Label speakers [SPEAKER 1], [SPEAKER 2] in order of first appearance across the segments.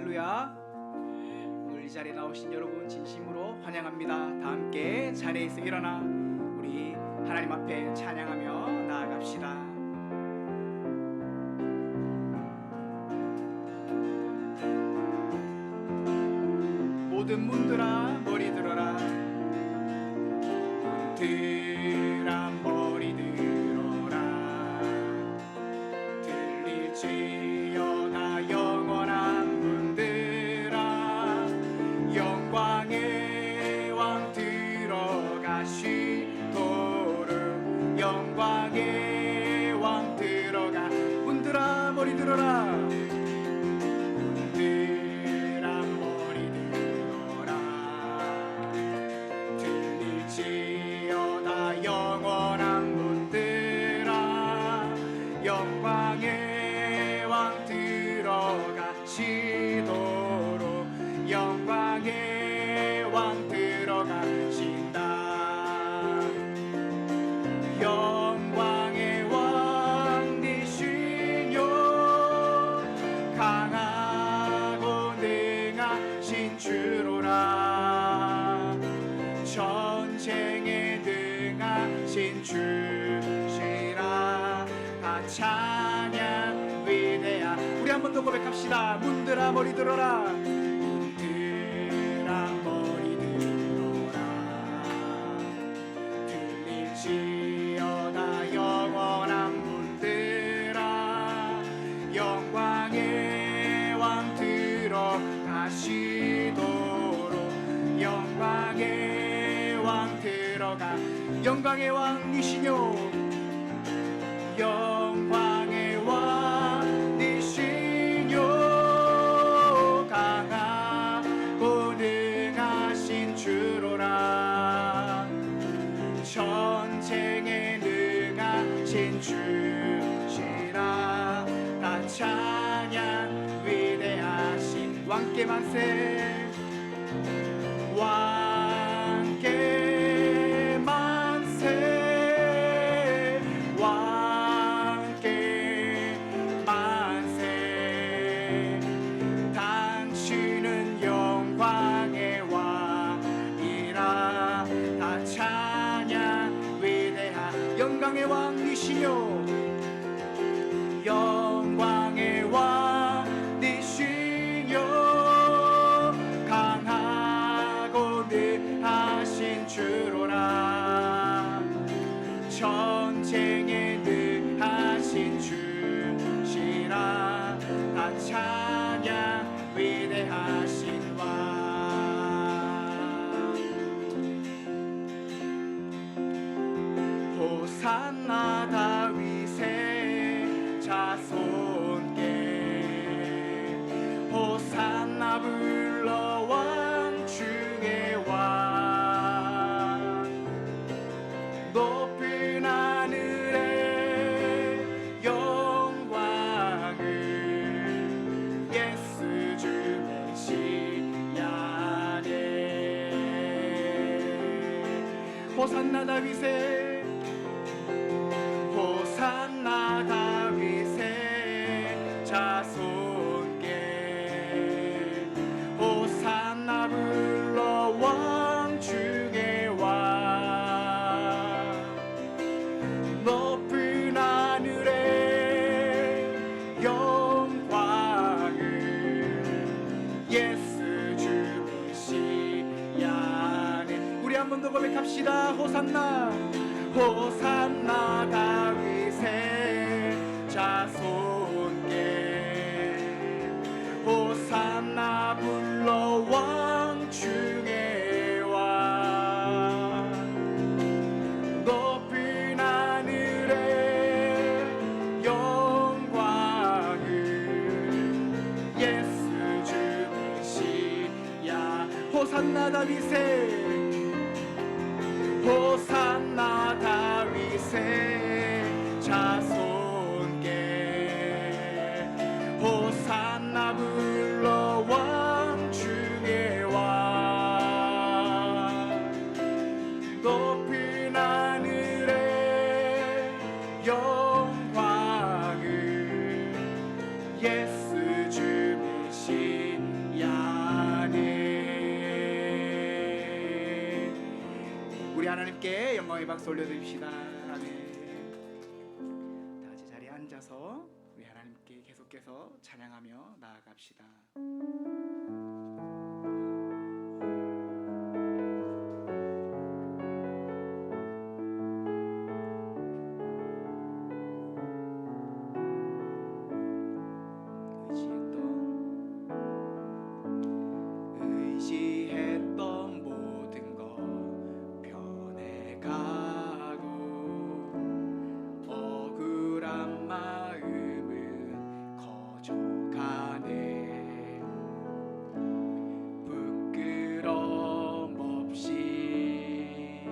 [SPEAKER 1] 할렐루야. 오늘 이 자리에 나오신 여러분 진심으로 환영합니다. 다 함께 자리에서 일어나 우리 하나님 앞에 찬양하며 나아갑시다. 모든 문들아 머리 들어라. 문들아 머리 들어라. 들릴지어다 영원한 문들아. 영광의 왕 들어가시도록. 영광의 왕 들어가. 문들아 머리 들어라. 영원한 문들아. 영광의 왕 들어가시도록. 영광의 왕 들어가신다. 영광의 왕이시뇨. 강하고 능하신 주로라. 전쟁에 능하신 주시라. 다 찬양 위대하. 우리 한 번 더 고백합시다. 문들아 머리 들어라. 문들아 머리 들어라. 들릴지어다 영원한 문들아. 영광의 왕 들어가시도록. 영광의 왕 들어가. 영광의 왕이시뇨. 영광의 왕이시뇨. 강하고 능하신 주로라. 전쟁에 능하신 주시라. 다 찬양 위대하신 왕께 만세. 왕께 만세. 왕께 만세. 당신은 영광의 왕이라. 다 찬양 위대하. 영광의 왕이시뇨. 영광의 왕이시뇨. 강하고 능하신 주로라. 전쟁에 능하신 주시라. 다 찬양 위대하신 왕. 호산나 다윗의 자손께. 호산나 불러 왕 중의 왕. 높은 하늘의 영광을 예수 주 메시아네. 호산나 다윗의 호산나 다윗의 자손께. 호산나 불러 왕 중의 왕. 높은 하늘의 영광을 예수 주 메시아네. 우리 한 번 더 고백합시다. 호산나. 호산나 다윗의 자손께. 호산나 불러 왕 중의 왕. 높은 하늘의 영광을 예수 주 메시아. 호산나 다윗의. 호산나 다윗의 자손께. 호산나 불러 왕 중의 왕. 높은 하늘의 영광을 예수 주 메시아. 우리 하나님께 영광의 박수 올려드립시다. 아멘. 다 같이 자리에 앉아서 우리 하나님께 계속해서 찬양하며 나아갑시다. 의지했던 모든 것 변해가고 억울한 마음은 커져가네. 부끄럼 없이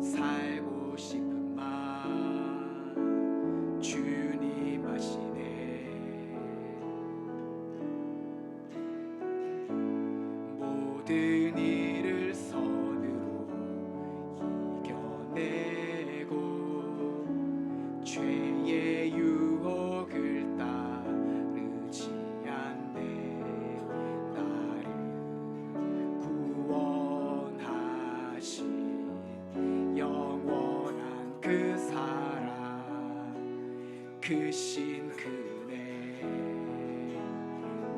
[SPEAKER 1] 살고 싶은 마음 주님 아시네. 모든 일을 선으로 이겨내고 죄의 유혹을 따르지 않네. 나를 구원하신 영원한 그 사랑 크신 그네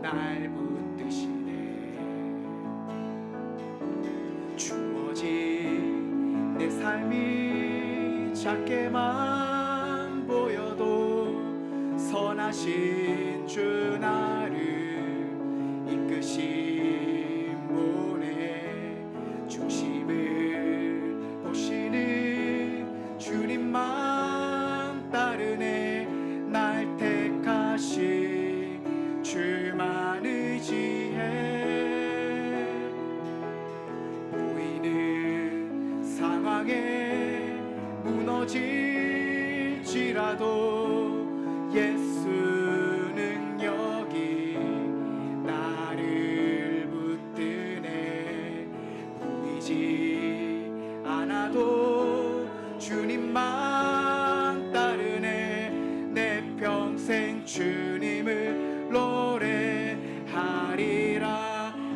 [SPEAKER 1] 날 붙드시네. 주어진 내 삶이 작게만 보여도 선하신 주 나를 이끄신 분의 중심을 보시는 주님만 따르네. 날 택하신 주만 의지해. 상황에 무너질지라도 예수는 여기 나를 붙드네. 보이지 않아도 주님만 따르네. 내 평생 주님을 노래하리라.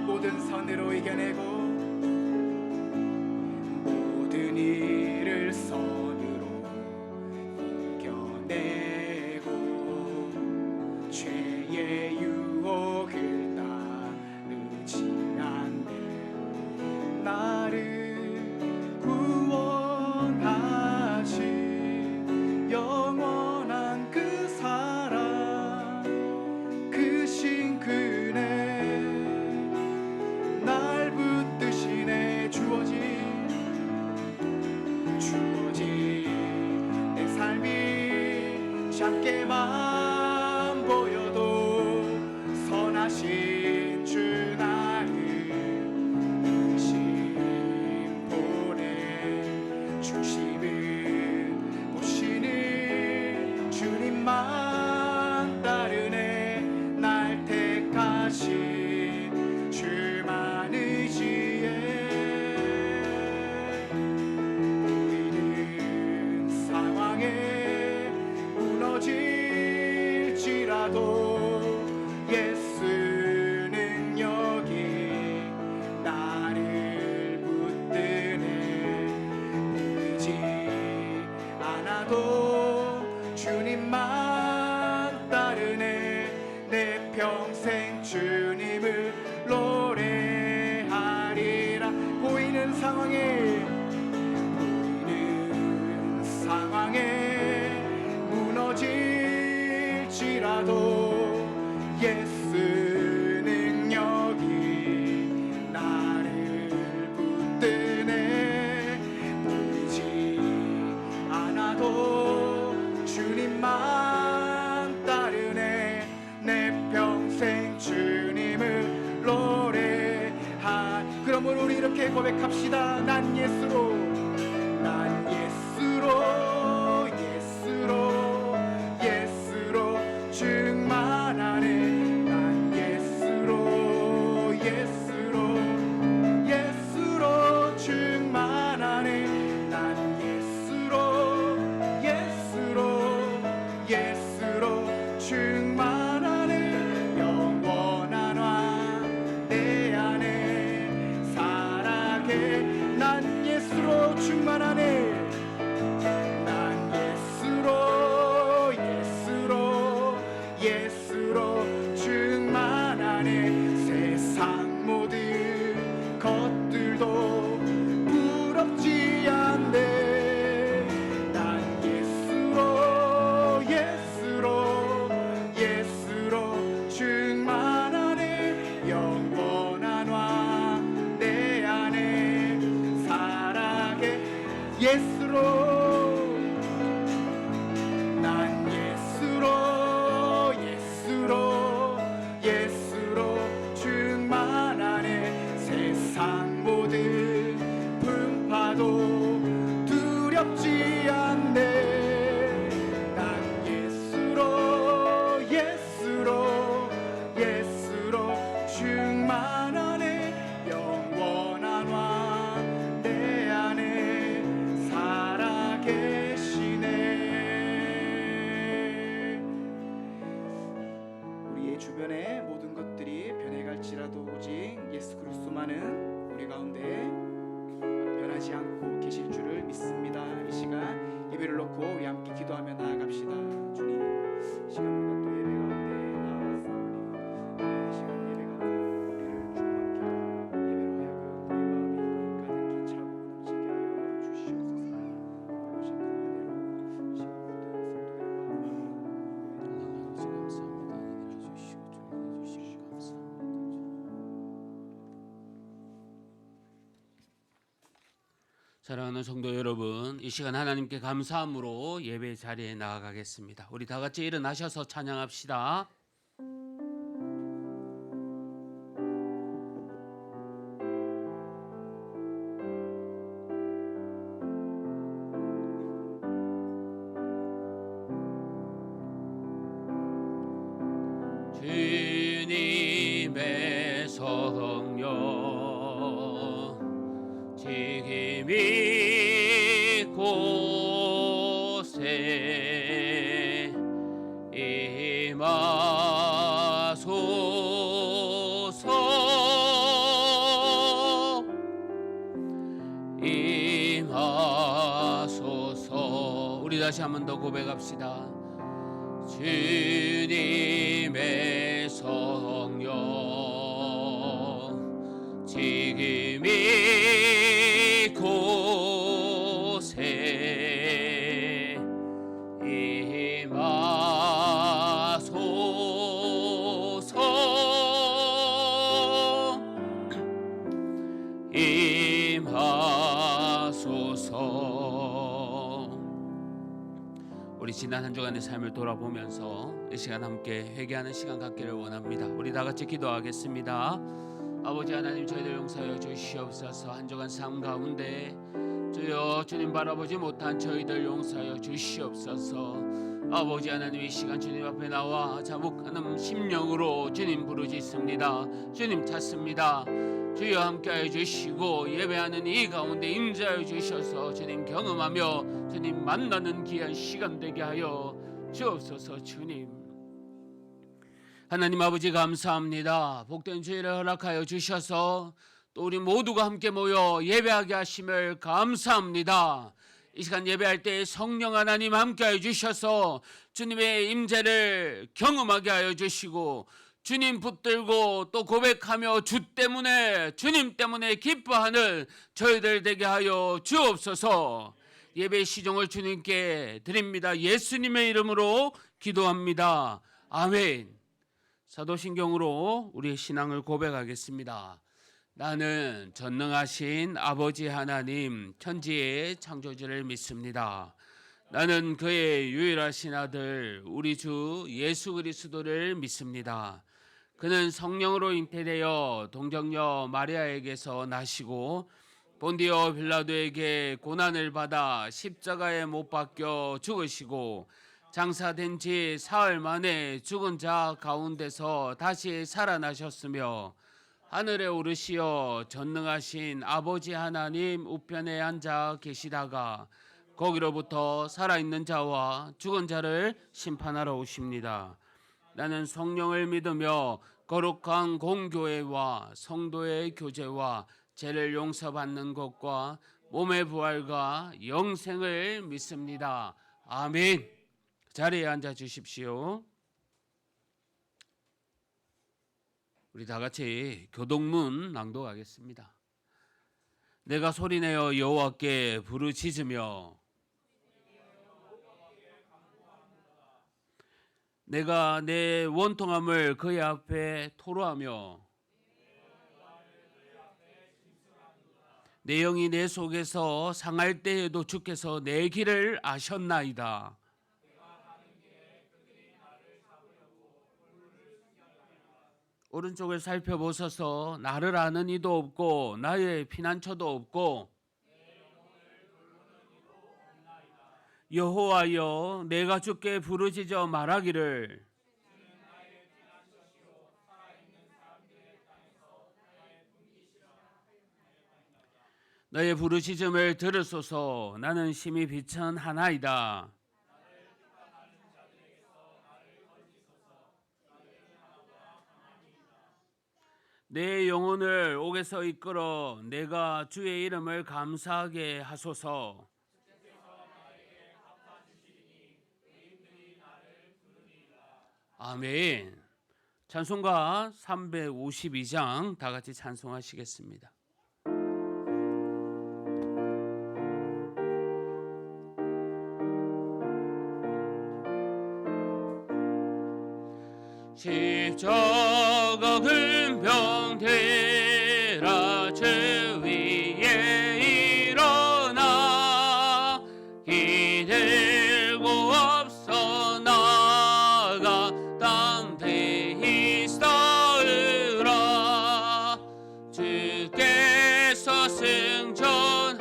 [SPEAKER 1] 모든 선으로 이겨내고 모든 일을 선으로 이겨내고 죄의 유혹을 따르지 않네. 나를 구원하신 영원한 그 사랑 크신 그네 날 붙드시네. 주어진 내 삶이 작게만 보여도 선하신 주 나를 이끄신 분의 중심을 보시는 주님만 따르네. 날 택하신 주만 의지해. 무너질지라도 예수는 여기 나를 붙드네. 보이지 않아도 주님만 따르네. 내 평생 주님을 노래하리라. 보이는 상황에 무너질지라도 예수는 여기 나를 붙드네. 보이지 않아도 주님만 따르네. 내 평생 주님을 노래하. 그러므로 우리 이렇게 고백합시다. 난 예수로 충만하네. 난 예수로 충만하네. 난 예수로 충만하네. 영원한 왕 내 안에 살아게. 난 예수로 예수로 충만하네. 세상 모든 것들도 부럽지 않네. 난 예수로 충만하네. 영원한 왕 내 안에 살아계. 예수로 충만하네. 세상 모든 풍파도 두렵지 않네. 난 예수로 충만하네. 영원한 왕 내 안에 살아계시네. 우리의 주변의 모든 것들이 변해갈지라도 오직 예수 그리스도만은 우리 가운데 변하지 않고 계실 줄을 믿습니다. 이 시간 예배를 놓고 우리 함께 기도하며 나아갑시다. 주님, 이 시간 우리가 또 예배 가운데 나아왔사오니 이 시간 예배가 우리를 충만케 하여 예배로 하여금 우리 마음이 가득히 차고 넘치게 하여 주시옵소서. 오신 그 은혜로 이 시간 모든 성도의
[SPEAKER 2] 사랑하는 성도 여러분, 이 시간 하나님께 감사함으로 예배 자리에 나아가겠습니다. 우리 다 같이 일어나셔서 찬양합시다. 주님의 성령 지금이 곳에 임하소서. 우리 다시 한 번 더 고백합시다. 주님의 성령 지금 이곳에 임하소서. 우리 지난 한 주간의 삶을 돌아보면서 이 시간 함께 회개하는 시간 갖기를 원합니다. 우리 다 같이 기도하겠습니다. 아버지 하나님, 저희들 용서하여 주시옵소서. 한 주간 삶 가운데 주여 주님 바라보지 못한 저희들 용서하여 주시옵소서. 아버지 하나님, 이 시간 주님 앞에 나와 자복하는 심령으로 주님 부르짖습니다. 주님 찾습니다. 주여 함께하여 주시고 예배하는 이 가운데 임재하여 주셔서 주님 경험하며 주님 만나는 귀한 시간 되게 하여 주옵소서. 주님 하나님 아버지 감사합니다. 복된 주일을 허락하여 주셔서 또 우리 모두가 함께 모여 예배하게 하심을 감사합니다. 이 시간 예배할 때 성령 하나님 함께하여 주셔서 주님의 임재를 경험하게 하여 주시고 주님 붙들고 또 고백하며 주님 때문에 기뻐하는 저희들 되게 하여 주옵소서. 예배 시종을 주님께 드립니다. 예수님의 이름으로 기도합니다. 아멘. 사도신경으로 우리의 신앙을 고백하겠습니다. 나는 전능하신 아버지 하나님 천지의 창조주를 믿습니다. 나는 그의 유일하신 아들 우리 주 예수 그리스도를 믿습니다. 그는 성령으로 잉태되어 동정녀 마리아에게서 나시고 본디오 빌라도에게 고난을 받아 십자가에 못 박혀 죽으시고 장사된 지 사흘 만에 죽은 자 가운데서 다시 살아나셨으며 하늘에 오르시어 전능하신 아버지 하나님 우편에 앉아 계시다가 거기로부터 살아있는 자와 죽은 자를 심판하러 오십니다. 나는 성령을 믿으며 거룩한 공교회와 성도의 교제와 죄를 용서받는 것과 몸의 부활과 영생을 믿습니다. 아멘. 자리에 앉아 주십시오. 우리 다 같이 교동문 낭독하겠습니다. 내가 소리내어 여호와께 부르짖으며 내가 내 원통함을 그의 앞에 토로하며 내 영이 내 속에서 상할 때에도 주께서 내 길을 아셨나이다. 오른쪽을 살펴보소서. 나를 아는 이도 없고 나의 피난처도 없고 여호와여 내가 주께 부르짖어 말하기를 너의 부르짖음을 들으소서. 나는 심히 비천하나이다. 내 영혼을 옥에서 이끌어 내가 주의 이름을 감사하게 하소서. 아멘. 찬송가 352장 다 같이 찬송하시겠습니다. 십자가 근병되라 주 위에 일어나 기들고 앞서 나가 담대히 싸우라. 주께서 승천하고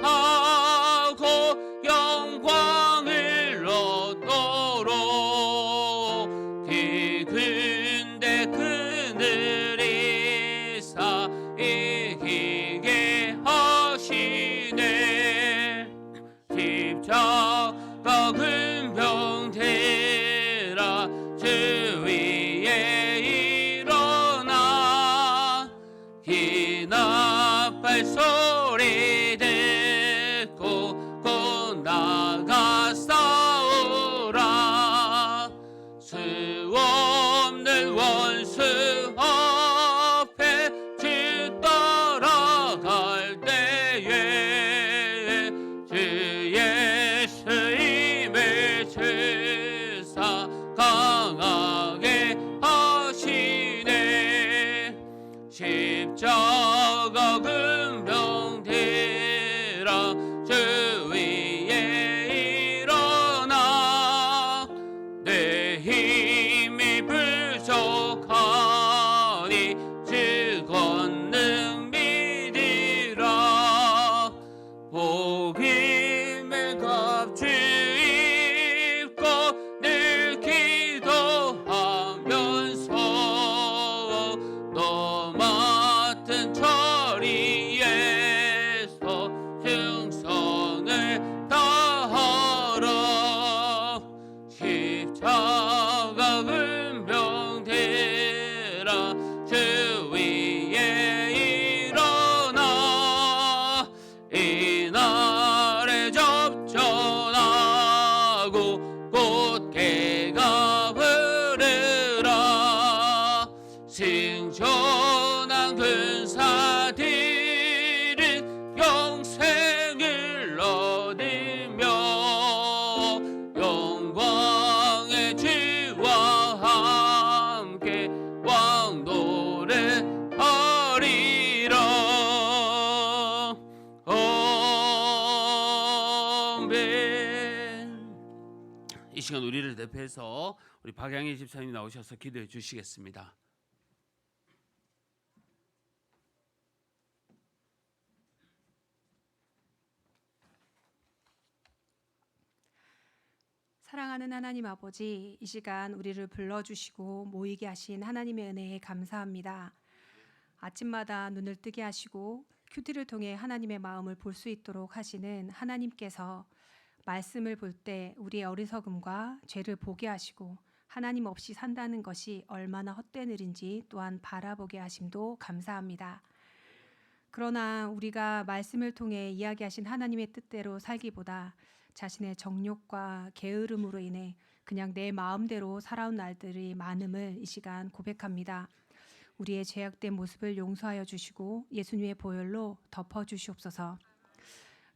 [SPEAKER 2] 영광을 얻도록 근데 그늘이 이기게 하시네. 십자가 근병되라 주 위에 일어나 기나팔 소리 듣고 곧 나가 싸우라. 수 없는 원수 앞에 주 따라갈 때에 주 예수님의 주사 강하게 하시네. 십자가 근병되라 주 위에 일어나 내 힘이 부족하니 주 권능 믿으라. 복임의 갑주 입고 늘 기도하면서 너 맡은 처리에서 충성을 다하라. 십자가 근병되라 주 위에 일어나 이날에 접전하고 곧 개가 부르라. 승천한 군사들은 영생을 얻으며 영광의 주와 함께 왕노를 하리라. 아멘. 이 시간 우리를 대표해서 우리 박양희 집사님 나오셔서 기도해 주시겠습니다.
[SPEAKER 3] 사랑하는 하나님 아버지, 이 시간 우리를 불러주시고 모이게 하신 하나님의 은혜에 감사합니다. 아침마다 눈을 뜨게 하시고 큐티를 통해 하나님의 마음을 볼 수 있도록 하시는 하나님께서 말씀을 볼 때 우리의 어리석음과 죄를 보게 하시고 하나님 없이 산다는 것이 얼마나 헛된 일인지 또한 바라보게 하심도 감사합니다. 그러나 우리가 말씀을 통해 이야기하신 하나님의 뜻대로 살기보다 자신의 정욕과 게으름으로 인해 그냥 내 마음대로 살아온 날들이 많음을 이 시간 고백합니다. 우리의 죄악된 모습을 용서하여 주시고 예수님의 보혈로 덮어 주시옵소서.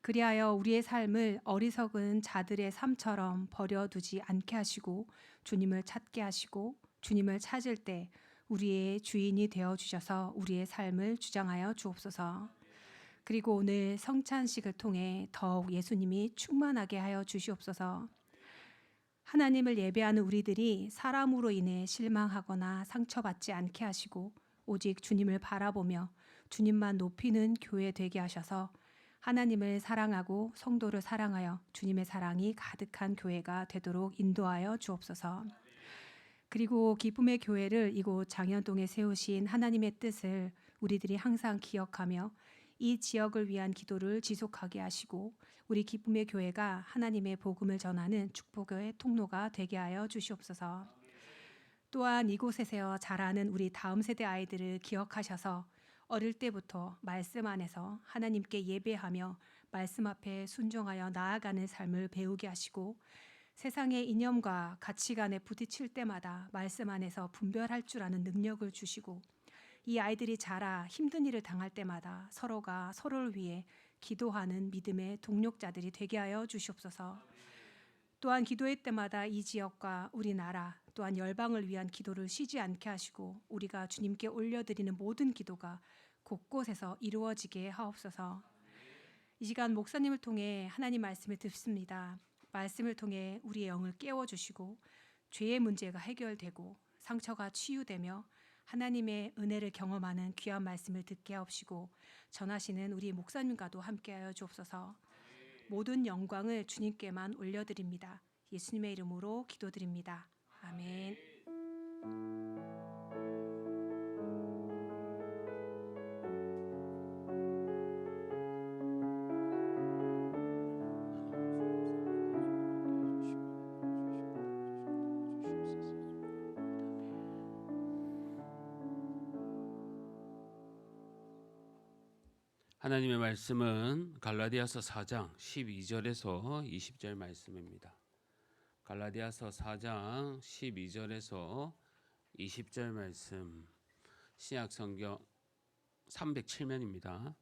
[SPEAKER 3] 그리하여 우리의 삶을 어리석은 자들의 삶처럼 버려두지 않게 하시고 주님을 찾게 하시고 주님을 찾을 때 우리의 주인이 되어 주셔서 우리의 삶을 주장하여 주옵소서. 그리고 오늘 성찬식을 통해 더욱 예수님이 충만하게 하여 주시옵소서. 하나님을 예배하는 우리들이 사람으로 인해 실망하거나 상처받지 않게 하시고 오직 주님을 바라보며 주님만 높이는 교회 되게 하셔서 하나님을 사랑하고 성도를 사랑하여 주님의 사랑이 가득한 교회가 되도록 인도하여 주옵소서. 그리고 기쁨의 교회를 이곳 장현동에 세우신 하나님의 뜻을 우리들이 항상 기억하며 이 지역을 위한 기도를 지속하게 하시고 우리 기쁨의 교회가 하나님의 복음을 전하는 축복의 통로가 되게 하여 주시옵소서. 또한 이곳에서 자라는 우리 다음 세대 아이들을 기억하셔서 어릴 때부터 말씀 안에서 하나님께 예배하며 말씀 앞에 순종하여 나아가는 삶을 배우게 하시고 세상의 이념과 가치관에 부딪힐 때마다 말씀 안에서 분별할 줄 아는 능력을 주시고 이 아이들이 자라 힘든 일을 당할 때마다 서로가 서로를 위해 기도하는 믿음의 동력자들이 되게 하여 주시옵소서. 또한 기도회 때마다 이 지역과 우리나라 또한 열방을 위한 기도를 쉬지 않게 하시고 우리가 주님께 올려드리는 모든 기도가 곳곳에서 이루어지게 하옵소서. 이 시간 목사님을 통해 하나님 말씀을 듣습니다. 말씀을 통해 우리의 영을 깨워주시고 죄의 문제가 해결되고 상처가 치유되며 하나님의 은혜를 경험하는 귀한 말씀을 듣게 하옵시고 전하시는 우리 목사님과도 함께하여 주옵소서. 모든 영광을 주님께만 올려드립니다. 예수님의 이름으로 기도드립니다. 아멘.
[SPEAKER 2] 하나님의 말씀은 갈라디아서 4장 12절에서 20절 말씀입니다. 갈라디아서 4장 12절에서 20절 말씀, 신약 성경 307면입니다.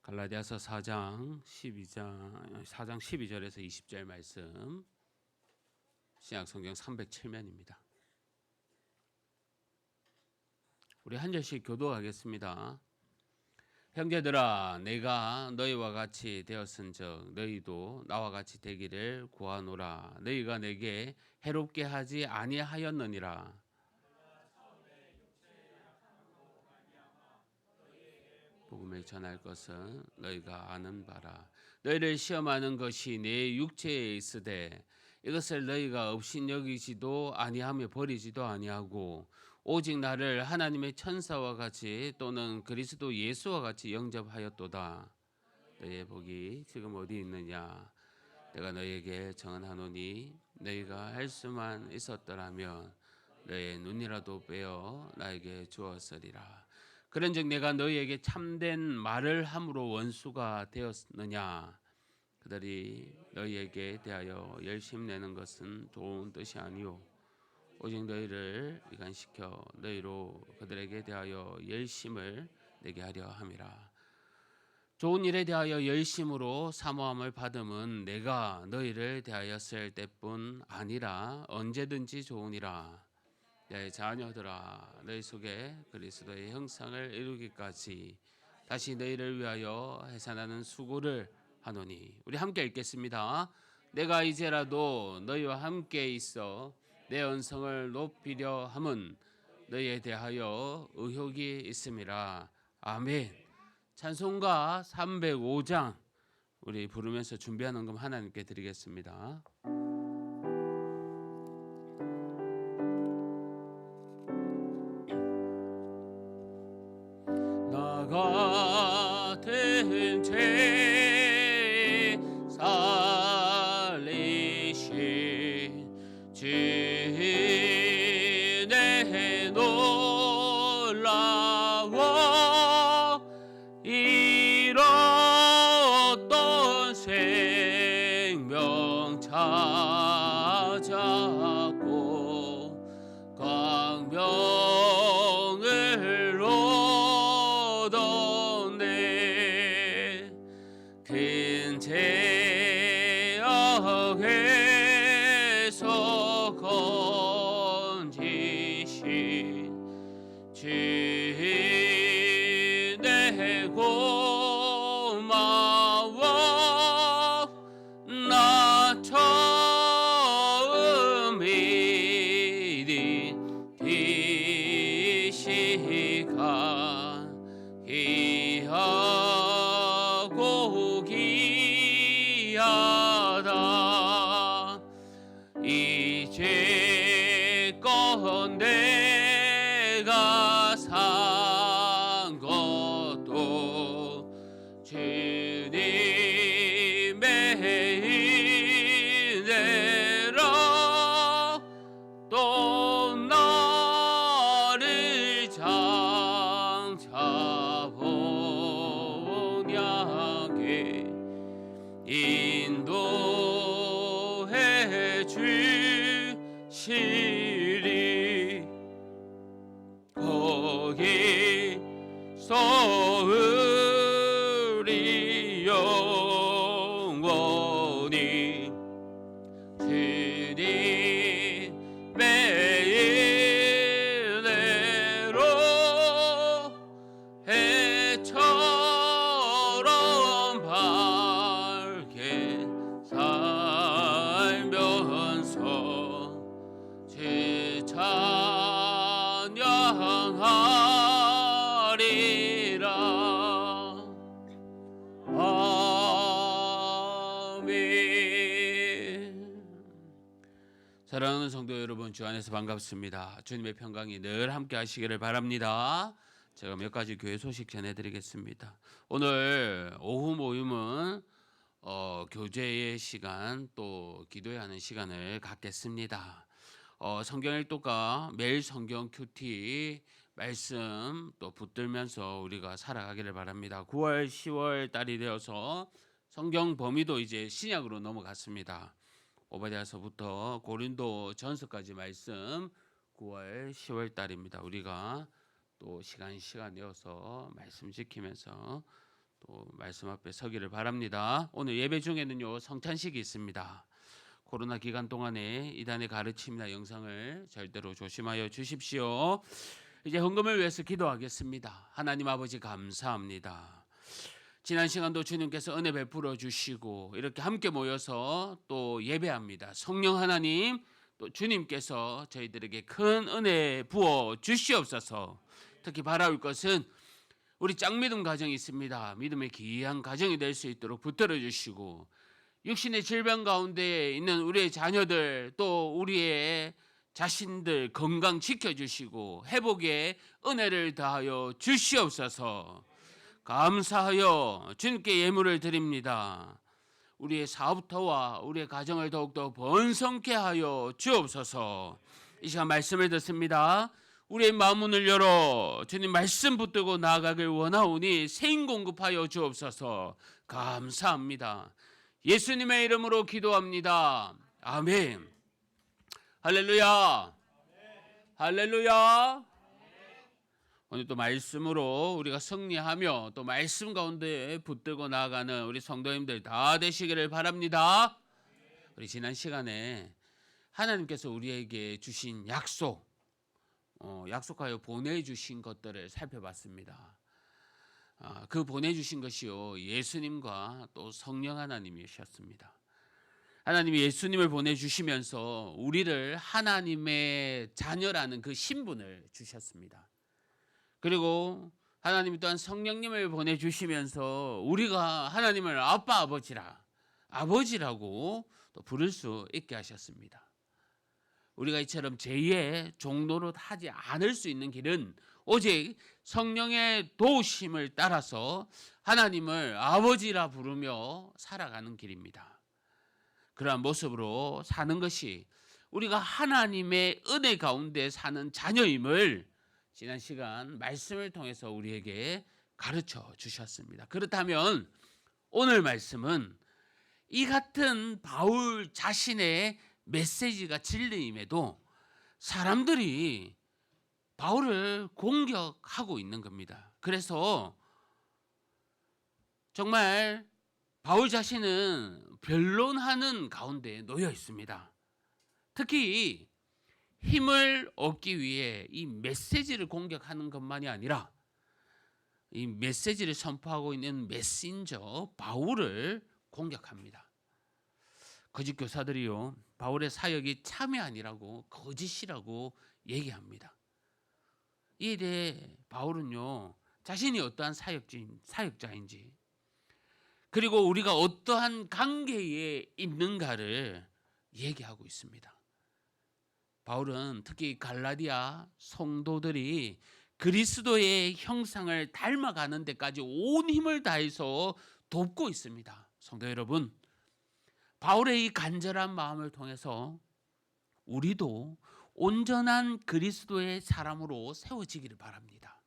[SPEAKER 2] 갈라디아서 4장 12절에서 20절 말씀, 신약 성경 307면입니다. 우리 한 절씩 교도하겠습니다. 형제들아, 내가 너희와 같이 되었은즉 너희도 나와 같이 되기를 구하노라. 너희가 내게 해롭게 하지 아니하였느니라. 복음을 전할 것은 너희가 아는 바라. 너희를 시험하는 것이 내 육체에 있으되 이것을 너희가 업신여기지도 아니하며 버리지도 아니하고 오직 나를 하나님의 천사와 같이 또는 그리스도 예수와 같이 영접하였도다. 너희의 복이 지금 어디 있느냐? 내가 너희에게 정언하노니 너희가 할 수만 있었더라면 너희의 눈이라도 빼어 나에게 주었으리라. 그런즉 내가 너희에게 참된 말을 함으로 원수가 되었느냐? 그들이 너희에게 대하여 열심 내는 것은 좋은 뜻이 아니오. 오직 너희를 이간시켜 너희로 그들에게 대하여 열심을 내게 하려 함이라. 좋은 일에 대하여 열심으로 사모함을 받음은 내가 너희를 대하였을 때뿐 아니라 언제든지 좋으니라. 내 자녀들아, 너희 속에 그리스도의 형상을 이루기까지 다시 너희를 위하여 해산하는 수고를 하노니. 우리 함께 읽겠습니다. 내가 이제라도 너희와 함께 있어 내 언성을 높이려 함은 너희에 대하여 의혹이 있음이라. 아멘. 찬송가 305장 우리 부르면서 준비한 헌금 하나님께 드리겠습니다. 나 같은 죄 살리신 주의 놀라워 잃었던 생명 찾았고 광명 주내 고마워 나 처음 믿은 이 시간 귀하고 귀하다 이제껏 내가 산 것도 주님의 은혜라 또 나를 장차 본향에 인도해 주시리 거기서 우리 영원히 주님의 은혜로 해처럼 밝게 살면서 주 찬양하리라. 아멘. 사랑하는 성도 여러분, 주 안에서 반갑습니다. 주님의 평강이 늘 함께 하시기를 바랍니다. 제가 몇 가지 교회 소식 전해드리겠습니다. 오늘 오후 모임은 교제의 시간 또 기도해야 하는 시간을 갖겠습니다. 성경 일독과 매일 성경 큐티 말씀 또 붙들면서 우리가 살아가기를 바랍니다. 9월 10월 달이 되어서 성경 범위도 이제 신약으로 넘어갔습니다. 오바댜서부터 고린도 전서까지 말씀 9월 10월 달입니다. 우리가 또 시간 내어서 말씀 지키면서 또 말씀 앞에 서기를 바랍니다. 오늘 예배 중에는요 성찬식이 있습니다. 코로나 기간 동안에 이단의 가르침이나 영상을 절대로 조심하여 주십시오. 이제 헌금을 위해서 기도하겠습니다. 하나님 아버지 감사합니다. 지난 시간도 주님께서 은혜 베풀어 주시고 이렇게 함께 모여서 또 예배합니다. 성령 하나님 또 주님께서 저희들에게 큰 은혜 부어 주시옵소서. 특히 바라올 것은 우리 짝믿음 가정이 있습니다. 믿음의 귀한 가정이 될 수 있도록 붙들어 주시고 육신의 질병 가운데 있는 우리의 자녀들 또 우리의 자신들 건강 지켜주시고 회복의 은혜를 다하여 주시옵소서. 감사하여 주님께 예물을 드립니다. 우리의 사업터와 우리의 가정을 더욱더 번성케 하여 주옵소서. 이 시간 말씀을 듣습니다. 우리의 마음문을 열어 주님 말씀 붙들고 나아가길 원하오니 세인 공급하여 주옵소서. 감사합니다. 예수님의 이름으로 기도합니다. 아멘. 할렐루야. 할렐루야. 오늘 또 말씀으로 우리가 승리하며 또 말씀 가운데 붙들고 나아가는 우리 성도님들 다 되시기를 바랍니다. 우리 지난 시간에 하나님께서 우리에게 주신 약속하여 보내주신 것들을 살펴봤습니다. 그 보내주신 것이요 예수님과 또 성령 하나님이셨습니다. 하나님이 예수님을 보내주시면서 우리를 하나님의 자녀라는 그 신분을 주셨습니다. 그리고 하나님이 또한 성령님을 보내주시면서 우리가 하나님을 아빠 아버지라고 또 부를 수 있게 하셨습니다. 우리가 이처럼 제2의 종노릇 하지 않을 수 있는 길은 오직 성령의 도우심을 따라서 하나님을 아버지라 부르며 살아가는 길입니다. 그러한 모습으로 사는 것이 우리가 하나님의 은혜 가운데 사는 자녀임을 지난 시간 말씀을 통해서 우리에게 가르쳐 주셨습니다. 그렇다면 오늘 말씀은 이 같은 바울 자신의 메시지가 진리임에도 사람들이 바울을 공격하고 있는 겁니다. 그래서 정말 바울 자신은 변론하는 가운데 놓여 있습니다. 특히 힘을 얻기 위해 이 메시지를 공격하는 것만이 아니라 이 메시지를 선포하고 있는 메신저 바울을 공격합니다. 거짓 교사들이요, 바울의 사역이 참이 아니라고 거짓이라고 얘기합니다. 이에 대해 바울은요, 자신이 어떠한 사역자인지, 그리고 우리가 어떠한 관계에 있는가를 얘기하고 있습니다. 바울은 특히 갈라디아 성도들이 그리스도의 형상을 닮아가는 데까지 온 힘을 다해서 돕고 있습니다. 성도 여러분, 바울의 이 간절한 마음을 통해서 우리도 온전한 그리스도의 사람으로 세워지기를 바랍니다.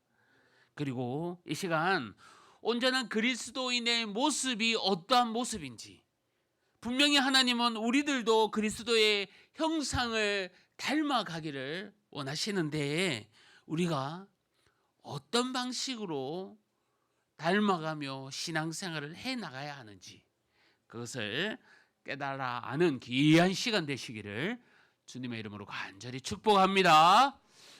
[SPEAKER 2] 그리고 이 시간 온전한 그리스도인의 모습이 어떠한 모습인지, 분명히 하나님은 우리들도 그리스도의 형상을 닮아가기를 원하시는데 우리가 어떤 방식으로 닮아가며 신앙생활을 해나가야 하는지 그것을 깨달아 아는 귀한 시간 되시기를 주님의 이름으로 간절히 축복합니다.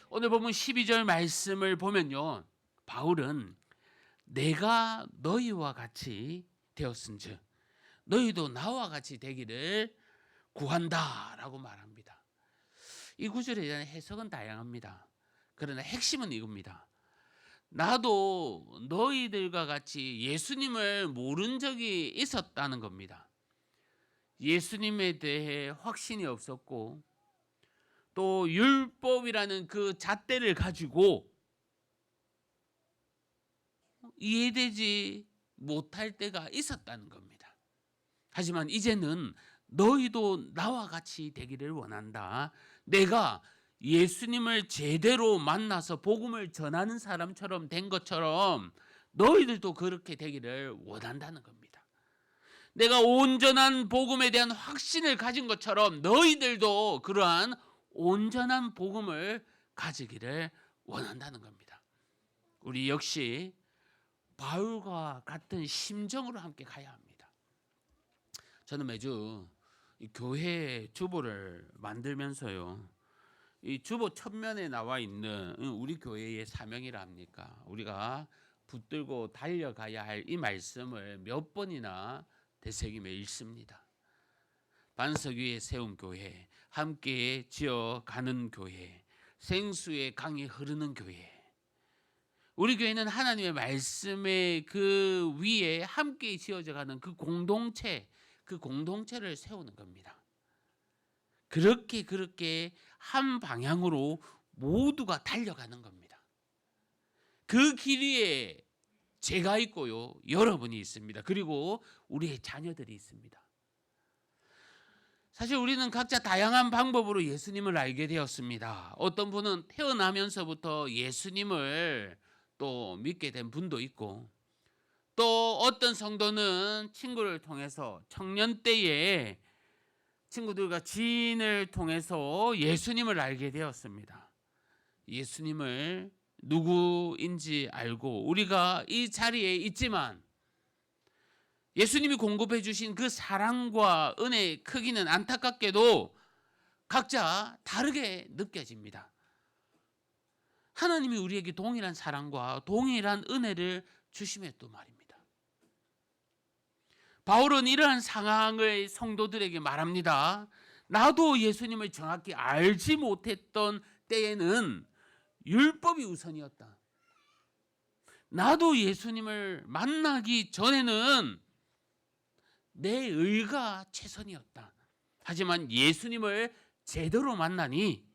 [SPEAKER 2] 오늘 본문 12절 말씀을 보면요, 바울은 내가 너희와 같이 되었은즉 너희도 나와 같이 되기를 구한다라고 말합니다. 이 구절에 대한 해석은 다양합니다. 그러나 핵심은 이겁니다. 나도 너희들과 같이 예수님을 모른 적이 있었다는 겁니다. 예수님에 대해 확신이 없었고 또 율법이라는 그 잣대를 가지고 이해되지 못할 때가 있었다는 겁니다. 하지만 이제는 너희도 나와 같이 되기를 원한다. 내가 예수님을 제대로 만나서 복음을 전하는 사람처럼 된 것처럼 너희들도 그렇게 되기를 원한다는 겁니다. 내가 온전한 복음에 대한 확신을 가진 것처럼 너희들도 그러한 온전한 복음을 가지기를 원한다는 겁니다. 우리 역시 바울과 같은 심정으로 함께 가야 합니다. 저는 매주 이 교회 주보를 만들면서요, 이 주보 첫면에 나와 있는 우리 교회의 사명이라 합니까? 우리가 붙들고 달려가야 할 이 말씀을 몇 번이나 되새기며 읽습니다. 반석 위에 세운 교회, 함께 지어가는 교회, 생수의 강이 흐르는 교회. 우리 교회는 하나님의 말씀의 그 위에 함께 지어져가는 그 공동체를 세우는 겁니다. 그렇게 한 방향으로 모두가 달려가는 겁니다. 그 길 위에 제가 있고요, 여러분이 있습니다. 그리고 우리의 자녀들이 있습니다. 사실 우리는 각자 다양한 방법으로 예수님을 알게 되었습니다. 어떤 분은 태어나면서부터 예수님을 또 믿게 된 분도 있고, 또 어떤 성도는 친구를 통해서 청년 때에 친구들과 지인을 통해서 예수님을 알게 되었습니다. 예수님을 누구인지 알고 우리가 이 자리에 있지만 예수님이 공급해 주신 그 사랑과 은혜의 크기는 안타깝게도 각자 다르게 느껴집니다. 하나님이 우리에게 동일한 사랑과 동일한 은혜를 주심에도 말입니다. 바울은 이러한 상황을 성도들에게 말합니다. 나도 예수님을 정확히 알지 못했던 때에는 율법이 우선이었다. 나도 예수님을 만나기 전에는 내 의가 최선이었다. 하지만 예수님을 제대로 만나니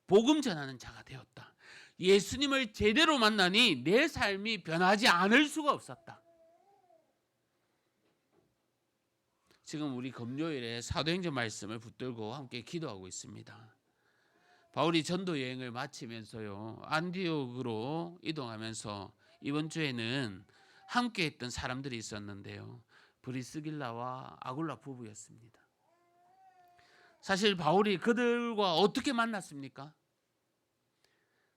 [SPEAKER 2] 복음 전하는 자가 되었다. 예수님을 제대로 만나니 내 삶이 변하지 않을 수가 없었다. 지금 우리 금요일에 사도행전 말씀을 붙들고 함께 기도하고 있습니다. 바울이 전도 여행을 마치면서요, 안디옥으로 이동하면서 이번 주에는 함께 했던 사람들이 있었는데요, 브리스길라와 아굴라 부부였습니다. 사실 바울이 그들과 어떻게 만났습니까?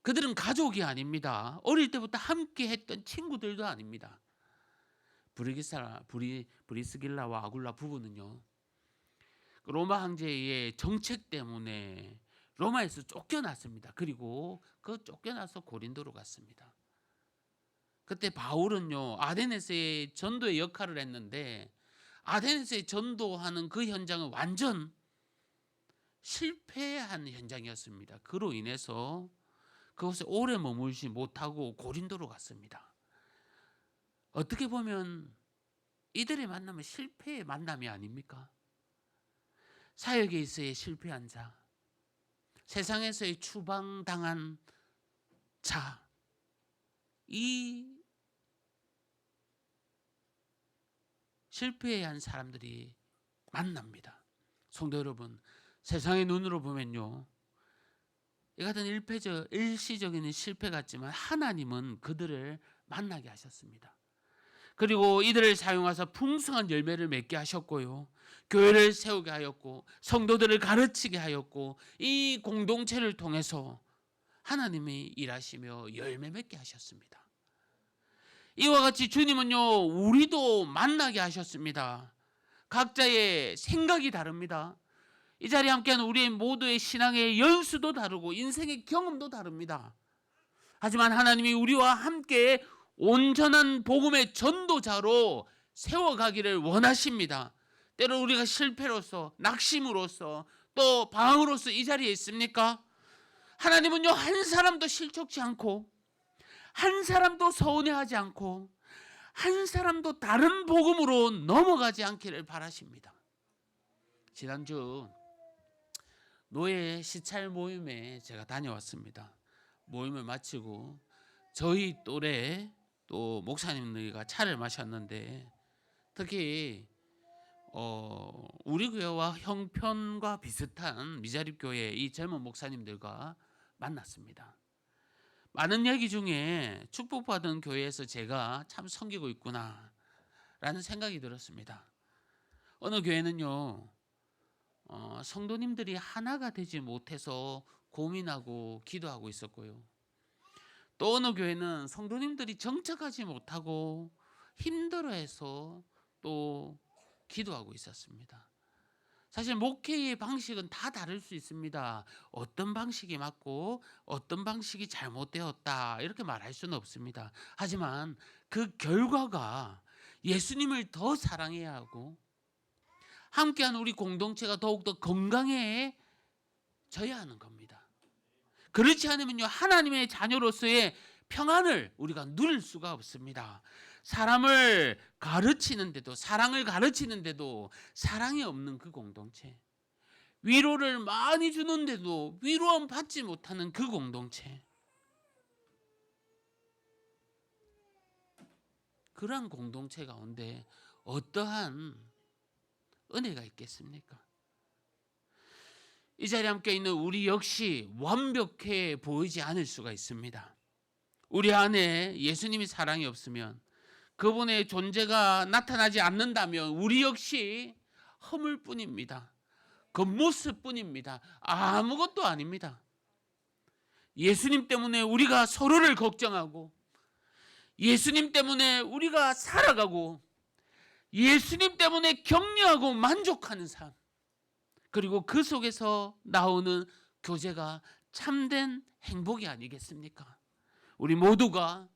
[SPEAKER 2] 그들은 가족이 아닙니다. 어릴 때부터 함께 했던 친구들도 아닙니다. 브리스길라와 아굴라 부부는요, 로마 황제의 정책 때문에 로마에서 쫓겨났습니다. 그리고 그 쫓겨나서 고린도로 갔습니다. 그때 바울은요 아데네스의 전도의 역할을 했는데 아데네스의 전도하는 그 현장은 완전 실패한 현장이었습니다. 그로 인해서 그곳에 오래 머물지 못하고 고린도로 갔습니다. 어떻게 보면 이들의 만남은 실패의 만남이 아닙니까? 사역에 있어의 실패한 자, 세상에서의 추방당한 자, 이 실패한 사람들이 만납니다. 성도 여러분, 세상의 눈으로 보면요, 이 같은 일시적인 실패 같지만 하나님은 그들을 만나게 하셨습니다. 그리고 이들을 사용하사 풍성한 열매를 맺게 하셨고요, 교회를 세우게 하였고 성도들을 가르치게 하였고 이 공동체를 통해서 하나님이 일하시며 열매 맺게 하셨습니다. 이와 같이 주님은요 우리도 만나게 하셨습니다. 각자의 생각이 다릅니다. 이 자리에 함께하는 우리 모두의 신앙의 연수도 다르고 인생의 경험도 다릅니다. 하지만 하나님이 우리와 함께 온전한 복음의 전도자로 세워가기를 원하십니다. 때로 우리가 실패로서, 낙심으로서, 또 방황으로서 이 자리에 있습니까? 하나님은요 한 사람도 실족지 않고, 한 사람도 서운해하지 않고, 한 사람도 다른 복음으로 넘어가지 않기를 바라십니다. 지난주 노예 시찰 모임에 제가 다녀왔습니다. 모임을 마치고 저희 또래 또 목사님들과 차를 마셨는데, 특히 우리 교회와 형편과 비슷한 미자립 교회 이 젊은 목사님들과 만났습니다. 많은 얘기 중에 축복받은 교회에서 제가 참 섬기고 있구나 라는 생각이 들었습니다. 어느 교회는요 성도님들이 하나가 되지 못해서 고민하고 기도하고 있었고요, 또 어느 교회는 성도님들이 정착하지 못하고 힘들어해서 또 기도하고 있었습니다. 사실 목회의 방식은 다 다를 수 있습니다. 어떤 방식이 맞고 어떤 방식이 잘못되었다 이렇게 말할 수는 없습니다. 하지만 그 결과가 예수님을 더 사랑해야 하고 함께하는 우리 공동체가 더욱더 건강해져야 하는 겁니다. 그렇지 않으면요 하나님의 자녀로서의 평안을 우리가 누릴 수가 없습니다. 사람을 가르치는데도, 사랑을 가르치는데도 사랑이 없는 그 공동체, 위로를 많이 주는데도 위로함 받지 못하는 그 공동체, 그러한 공동체 가운데 어떠한 은혜가 있겠습니까? 이 자리에 함께 있는 우리 역시 완벽해 보이지 않을 수가 있습니다. 우리 안에 예수님이 사랑이 없으면, 그분의 존재가 나타나지 않는다면 우리 역시 허물 뿐입니다. 겉모습 뿐입니다. 아무것도 아닙니다. 예수님 때문에 우리가 서로를 걱정하고, 예수님 때문에 우리가 살아가고, 예수님 때문에 격려하고 만족하는 삶, 그리고 그 속에서 나오는 교제가 참된 행복이 아니겠습니까? 우리 모두가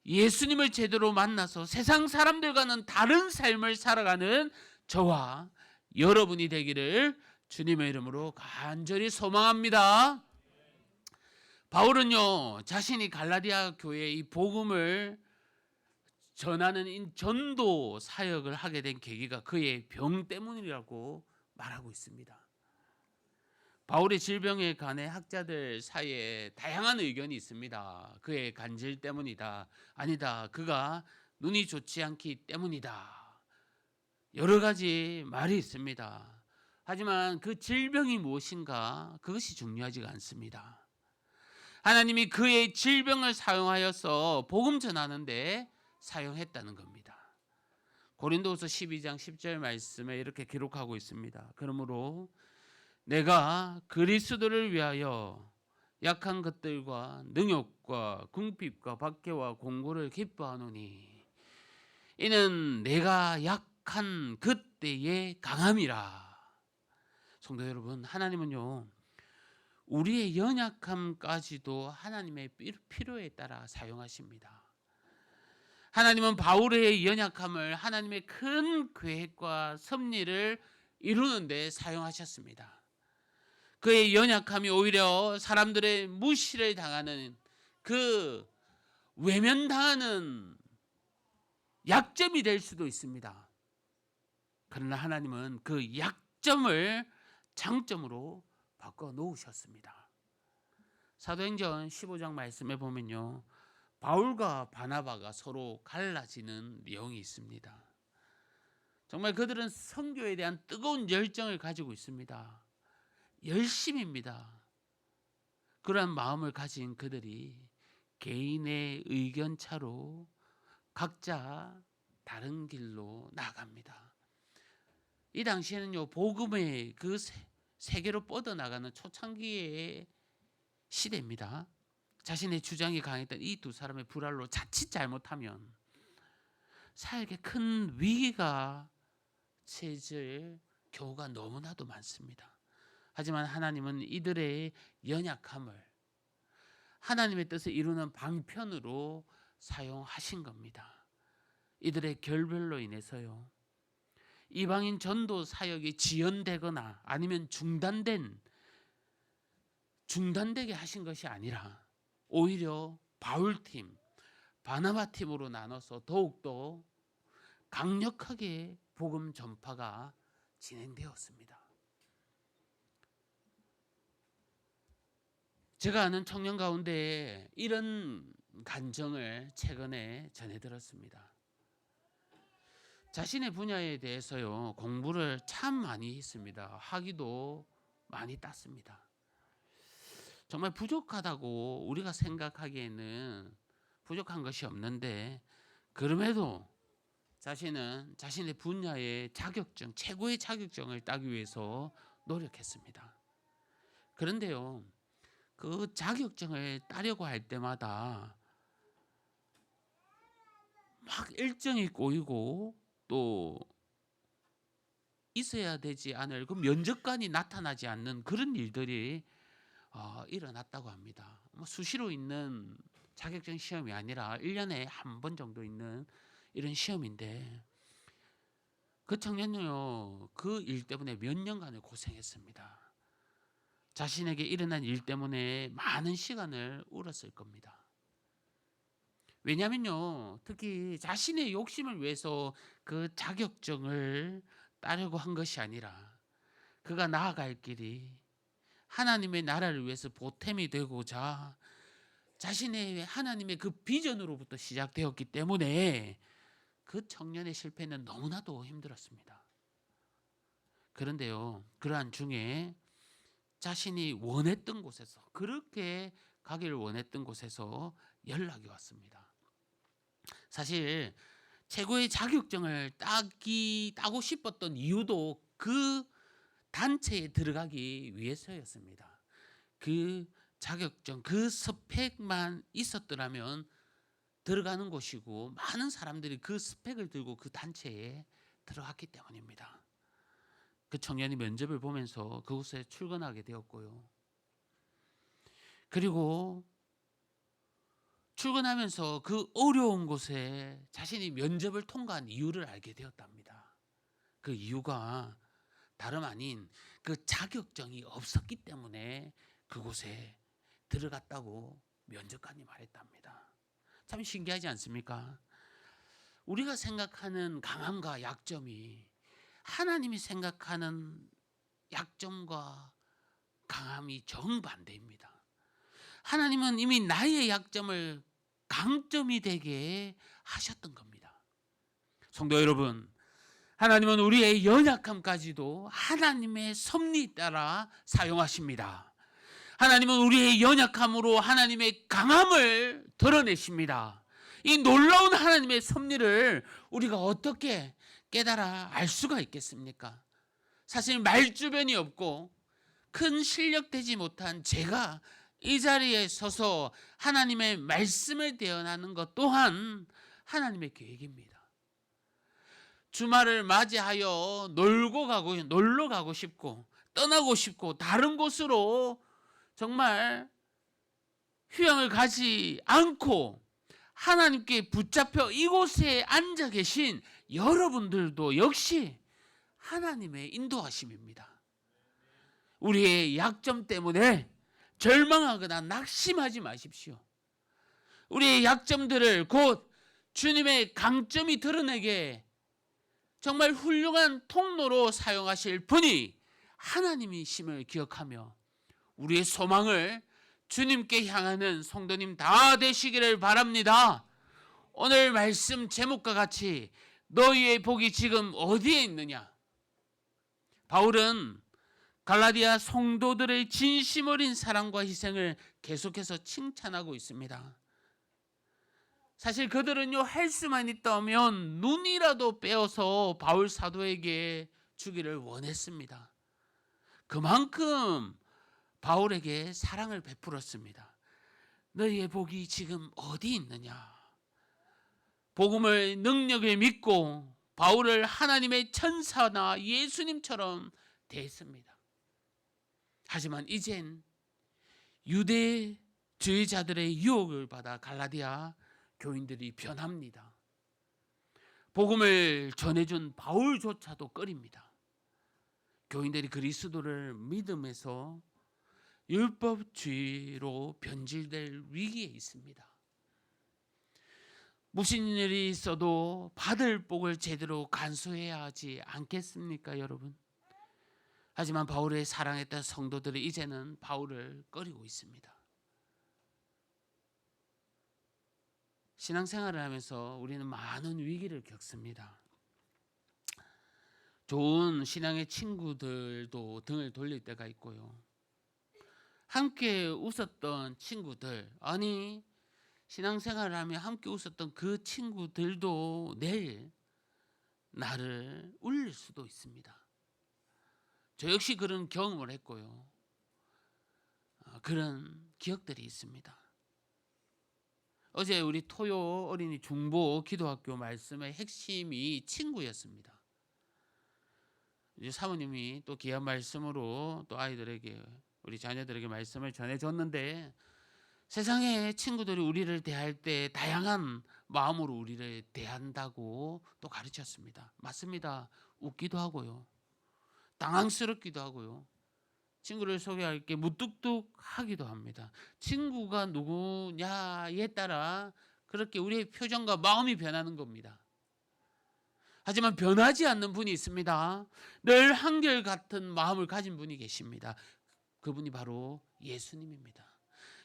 [SPEAKER 2] 예수님을 제대로 만나서 세상 사람들과는 다른 삶을 살아가는 저와 여러분이 되기를 주님의 이름으로 간절히 소망합니다. 바울은요 자신이 갈라디아 교회의 이 복음을 전하는 전도 사역을 하게 된 계기가 그의 병 때문이라고 말하고 있습니다. 바울의 질병에 관해 학자들 사이에 다양한 의견이 있습니다. 그의 간질 때문이다, 아니다, 그가 눈이 좋지 않기 때문이다, 여러 가지 말이 있습니다. 하지만 그 질병이 무엇인가 그것이 중요하지가 않습니다. 하나님이 그의 질병을 사용하여서 복음 전하는데 사용했다는 겁니다. 고린도후서 12장 10절 말씀에 이렇게 기록하고 있습니다. 그러므로 내가 그리스도를 위하여 약한 것들과 능욕과 궁핍과 박해와 공고를 기뻐하노니 이는 내가 약한 그때의 강함이라. 성도 여러분, 하나님은요 우리의 연약함까지도 하나님의 필요에 따라 사용하십니다. 하나님은 바울의 연약함을 하나님의 큰 계획과 섭리를 이루는 데 사용하셨습니다. 그의 연약함이 오히려 사람들의 무시를 당하는, 그 외면당하는 약점이 될 수도 있습니다. 그러나 하나님은 그 약점을 장점으로 바꿔 놓으셨습니다. 사도행전 15장 말씀에 보면요, 바울과 바나바가 서로 갈라지는 내용이 있습니다. 정말 그들은 선교에 대한 뜨거운 열정을 가지고 있습니다. 열심입니다. 그러한 마음을 가진 그들이 개인의 의견 차로 각자 다른 길로 나갑니다. 이 당시에는요, 복음의 그 세계로 뻗어나가는 초창기의 시대입니다. 자신의 주장이 강했던 이 두 사람의 불알로 자칫 잘못하면 사역에 큰 위기가 채질 경우가 너무나도 많습니다. 하지만 하나님은 이들의 연약함을 하나님의 뜻을 이루는 방편으로 사용하신 겁니다. 이들의 결별로 인해서요, 이방인 전도 사역이 지연되거나 아니면 중단되게 하신 것이 아니라 오히려 바울팀, 바나바팀으로 나눠서 더욱더 강력하게 복음 전파가 진행되었습니다. 제가 아는 청년 가운데 이런 간정을 최근에 전해 들었습니다. 자신의 분야에 대해서요, 공부를 참 많이 했습니다. 학위도 많이 땄습니다. 정말 부족하다고 우리가 생각하기에는 부족한 것이 없는데, 그럼에도 자신은 자신의 분야의 자격증, 최고의 자격증을 따기 위해서 노력했습니다. 그런데요, 그 자격증을 따려고 할 때마다 막 일정이 꼬이고 또 있어야 되지 않을 그 면접관이 나타나지 않는 그런 일들이 일어났다고 합니다. 수시로 있는 자격증 시험이 아니라 1년에 한 번 정도 있는 이런 시험인데, 그 청년은요, 그 일 때문에 몇 년간을 고생했습니다. 자신에게 일어난 일 때문에 많은 시간을 울었을 겁니다. 왜냐하면요, 특히 자신의 욕심을 위해서 그 자격증을 따려고 한 것이 아니라 그가 나아갈 길이 하나님의 나라를 위해서 보탬이 되고자 자신의 하나님의 그 비전으로부터 시작되었기 때문에 그 청년의 실패는 너무나도 힘들었습니다. 그런데요, 그러한 중에 자신이 원했던 곳에서, 그렇게 가기를 원했던 곳에서 연락이 왔습니다. 사실 최고의 자격증을 따고 싶었던 이유도 그 단체에 들어가기 위해서였습니다. 그 자격증, 그 스펙만 있었더라면 들어가는 곳이고, 많은 사람들이 그 스펙을 들고 그 단체에 들어갔기 때문입니다. 그 청년이 면접을 보면서 그곳에 출근하게 되었고요. 그리고 출근하면서 그 어려운 곳에 자신이 면접을 통과한 이유를 알게 되었답니다. 그 이유가 다름 아닌 그 자격증이 없었기 때문에 그곳에 들어갔다고 면접관이 말했답니다. 참 신기하지 않습니까? 우리가 생각하는 강함과 약점이 하나님이 생각하는 약점과 강함이 정반대입니다. 하나님은 이미 나의 약점을 강점이 되게 하셨던 겁니다. 성도 여러분, 하나님은 우리의 연약함까지도 하나님의 섭리 따라 사용하십니다. 하나님은 우리의 연약함으로 하나님의 강함을 드러내십니다. 이 놀라운 하나님의 섭리를 우리가 어떻게 깨달아 알 수가 있겠습니까? 사실 말주변이 없고 큰 실력 되지 못한 제가 이 자리에 서서 하나님의 말씀을 대언하는 것 또한 하나님의 계획입니다. 주말을 맞이하여 놀러 가고 싶고 떠나고 싶고 다른 곳으로 정말 휴양을 가지 않고 하나님께 붙잡혀 이곳에 앉아 계신 여러분들도 역시 하나님의 인도하심입니다. 우리의 약점 때문에 절망하거나 낙심하지 마십시오. 우리의 약점들을 곧 주님의 강점이 드러내게 정말 훌륭한 통로로 사용하실 분이 하나님이심을 기억하며 우리의 소망을 주님께 향하는 성도님 다 되시기를 바랍니다. 오늘 말씀 제목과 같이 너희의 복이 지금 어디에 있느냐? 바울은 갈라디아 성도들의 진심 어린 사랑과 희생을 계속해서 칭찬하고 있습니다. 사실 그들은요, 할 수만 있다면 눈이라도 빼어서 바울 사도에게 주기를 원했습니다. 그만큼 바울에게 사랑을 베풀었습니다. 너희의 복이 지금 어디 있느냐? 복음의 능력을 믿고 바울을 하나님의 천사나 예수님처럼 대했습니다. 하지만 이젠 유대주의자들의 유혹을 받아 갈라디아 교인들이 변합니다. 복음을 전해준 바울조차도 꺼립니다. 교인들이 그리스도를 믿음에서 율법주의로 변질될 위기에 있습니다. 무슨 일이 있어도 받을 복을 제대로 간수해야 하지 않겠습니까, 여러분? 하지만 바울의 사랑했던 성도들이 이제는 바울을 꺼리고 있습니다. 신앙생활을 하면서 우리는 많은 위기를 겪습니다. 좋은 신앙의 친구들도 등을 돌릴 때가 있고요. 함께 웃었던 친구들, 아니 신앙생활을 하며 함께 웃었던 그 친구들도 내일 나를 울릴 수도 있습니다. 저 역시 그런 경험을 했고요. 그런 기억들이 있습니다. 어제 우리 토요 어린이 중보 기도학교 말씀의 핵심이 친구였습니다. 이제 사모님이 또 귀한 말씀으로 또 아이들에게, 우리 자녀들에게 말씀을 전해줬는데, 세상의 친구들이 우리를 대할 때 다양한 마음으로 우리를 대한다고 또 가르쳤습니다. 맞습니다. 웃기도 하고요, 당황스럽기도 하고요, 친구를 소개할 게 무뚝뚝하기도 합니다. 친구가 누구냐에 따라 그렇게 우리의 표정과 마음이 변하는 겁니다. 하지만 변하지 않는 분이 있습니다. 늘 한결같은 마음을 가진 분이 계십니다. 그분이 바로 예수님입니다.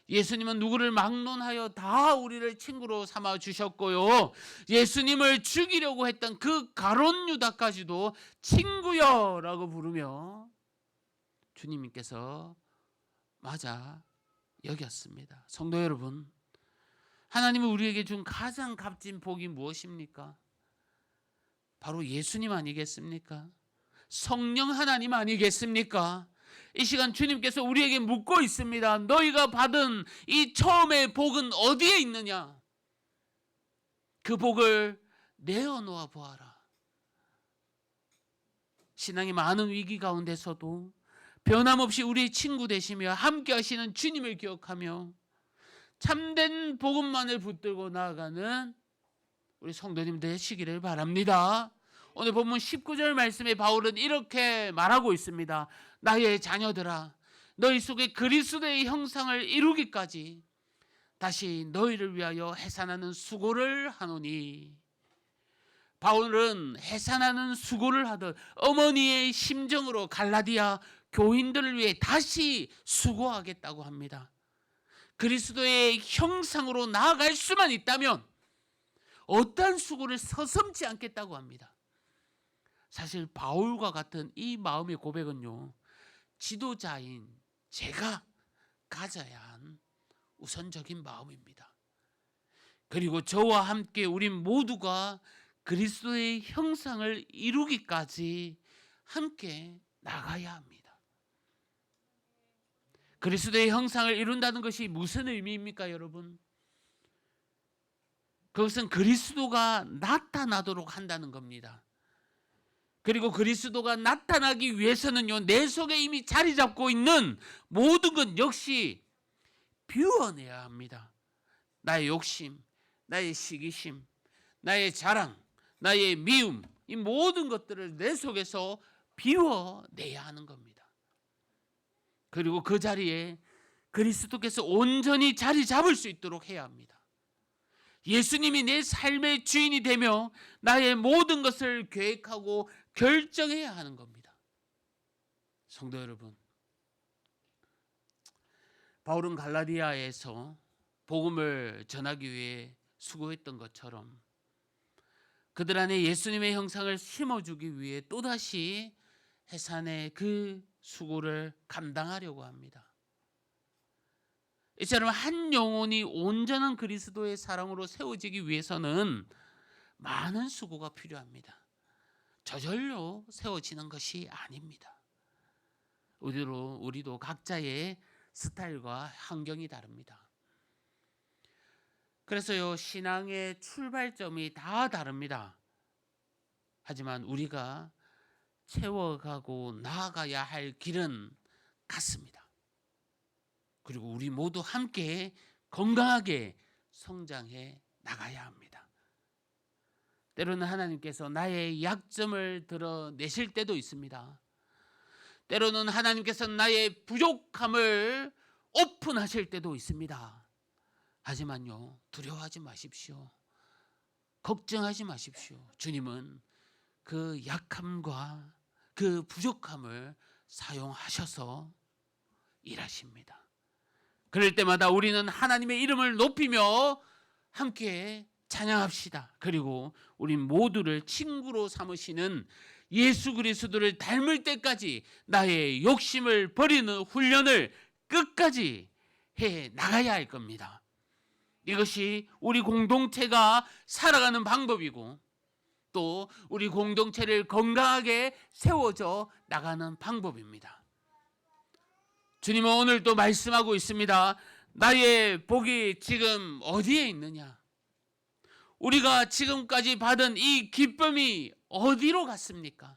[SPEAKER 2] 예수님은 누구를 막론하여 다 우리를 친구로 삼아 주셨고요, 예수님을 죽이려고 했던 그 가룟 유다까지도 친구여라고 부르며 주님께서 맞아 여겼습니다. 성도 여러분, 하나님이 우리에게 준 가장 값진 복이 무엇입니까? 바로 예수님 아니겠습니까? 성령 하나님 아니겠습니까? 이 시간 주님께서 우리에게 묻고 있습니다. 너희가 받은 이 처음의 복은 어디에 있느냐? 그 복을 내어놓아 보아라. 신앙의 많은 위기 가운데서도 변함없이 우리의 친구 되시며 함께 하시는 주님을 기억하며 참된 복음만을 붙들고 나아가는 우리 성도님 되시기를 바랍니다. 오늘 본문 19절 말씀에 바울은 이렇게 말하고 있습니다. 나의 자녀들아, 너희 속에 그리스도의 형상을 이루기까지 다시 너희를 위하여 해산하는 수고를 하노니. 바울은 해산하는 수고를 하듯 어머니의 심정으로 갈라디아 교인들을 위해 다시 수고하겠다고 합니다. 그리스도의 형상으로 나아갈 수만 있다면 어떠한 수고를 서슴지 않겠다고 합니다. 사실 바울과 같은 이 마음의 고백은요, 지도자인 제가 가져야 한 우선적인 마음입니다. 그리고 저와 함께 우리 모두가 그리스도의 형상을 이루기까지 함께 나가야 합니다. 그리스도의 형상을 이룬다는 것이 무슨 의미입니까, 여러분? 그것은 그리스도가 나타나도록 한다는 겁니다. 그리고 그리스도가 나타나기 위해서는요, 내 속에 이미 자리 잡고 있는 모든 것 역시 비워내야 합니다. 나의 욕심, 나의 시기심, 나의 자랑, 나의 미움, 이 모든 것들을 내 속에서 비워내야 하는 겁니다. 그리고 그 자리에 그리스도께서 온전히 자리 잡을 수 있도록 해야 합니다. 예수님이 내 삶의 주인이 되며 나의 모든 것을 계획하고 결정해야 하는 겁니다. 성도 여러분, 바울은 갈라디아에서 복음을 전하기 위해 수고했던 것처럼 그들 안에 예수님의 형상을 심어주기 위해 또다시 해산의 그 수고를 감당하려고 합니다. 이처럼 한 영혼이 온전한 그리스도의 사랑으로 세워지기 위해서는 많은 수고가 필요합니다. 저절로 세워지는 것이 아닙니다. 우리도 각자의 스타일과 환경이 다릅니다. 그래서요, 신앙의 출발점이 다 다릅니다. 하지만 우리가 채워가고 나아가야 할 길은 같습니다. 그리고 우리 모두 함께 건강하게 성장해 나가야 합니다. 때로는 하나님께서 나의 약점을 드러내실 때도 있습니다. 때로는 하나님께서 나의 부족함을 오픈하실 때도 있습니다. 하지만요, 두려워하지 마십시오. 걱정하지 마십시오. 주님은 그 약함과 그 부족함을 사용하셔서 일하십니다. 그럴 때마다 우리는 하나님의 이름을 높이며 함께 찬양합시다. 그리고 우리 모두를 친구로 삼으시는 예수 그리스도를 닮을 때까지 나의 욕심을 버리는 훈련을 끝까지 해 나가야 할 겁니다. 이것이 우리 공동체가 살아가는 방법이고 또 우리 공동체를 건강하게 세워져 나가는 방법입니다. 주님은 오늘 또 말씀하고 있습니다. 나의 복이 지금 어디에 있느냐? 우리가 지금까지 받은 이 기쁨이 어디로 갔습니까?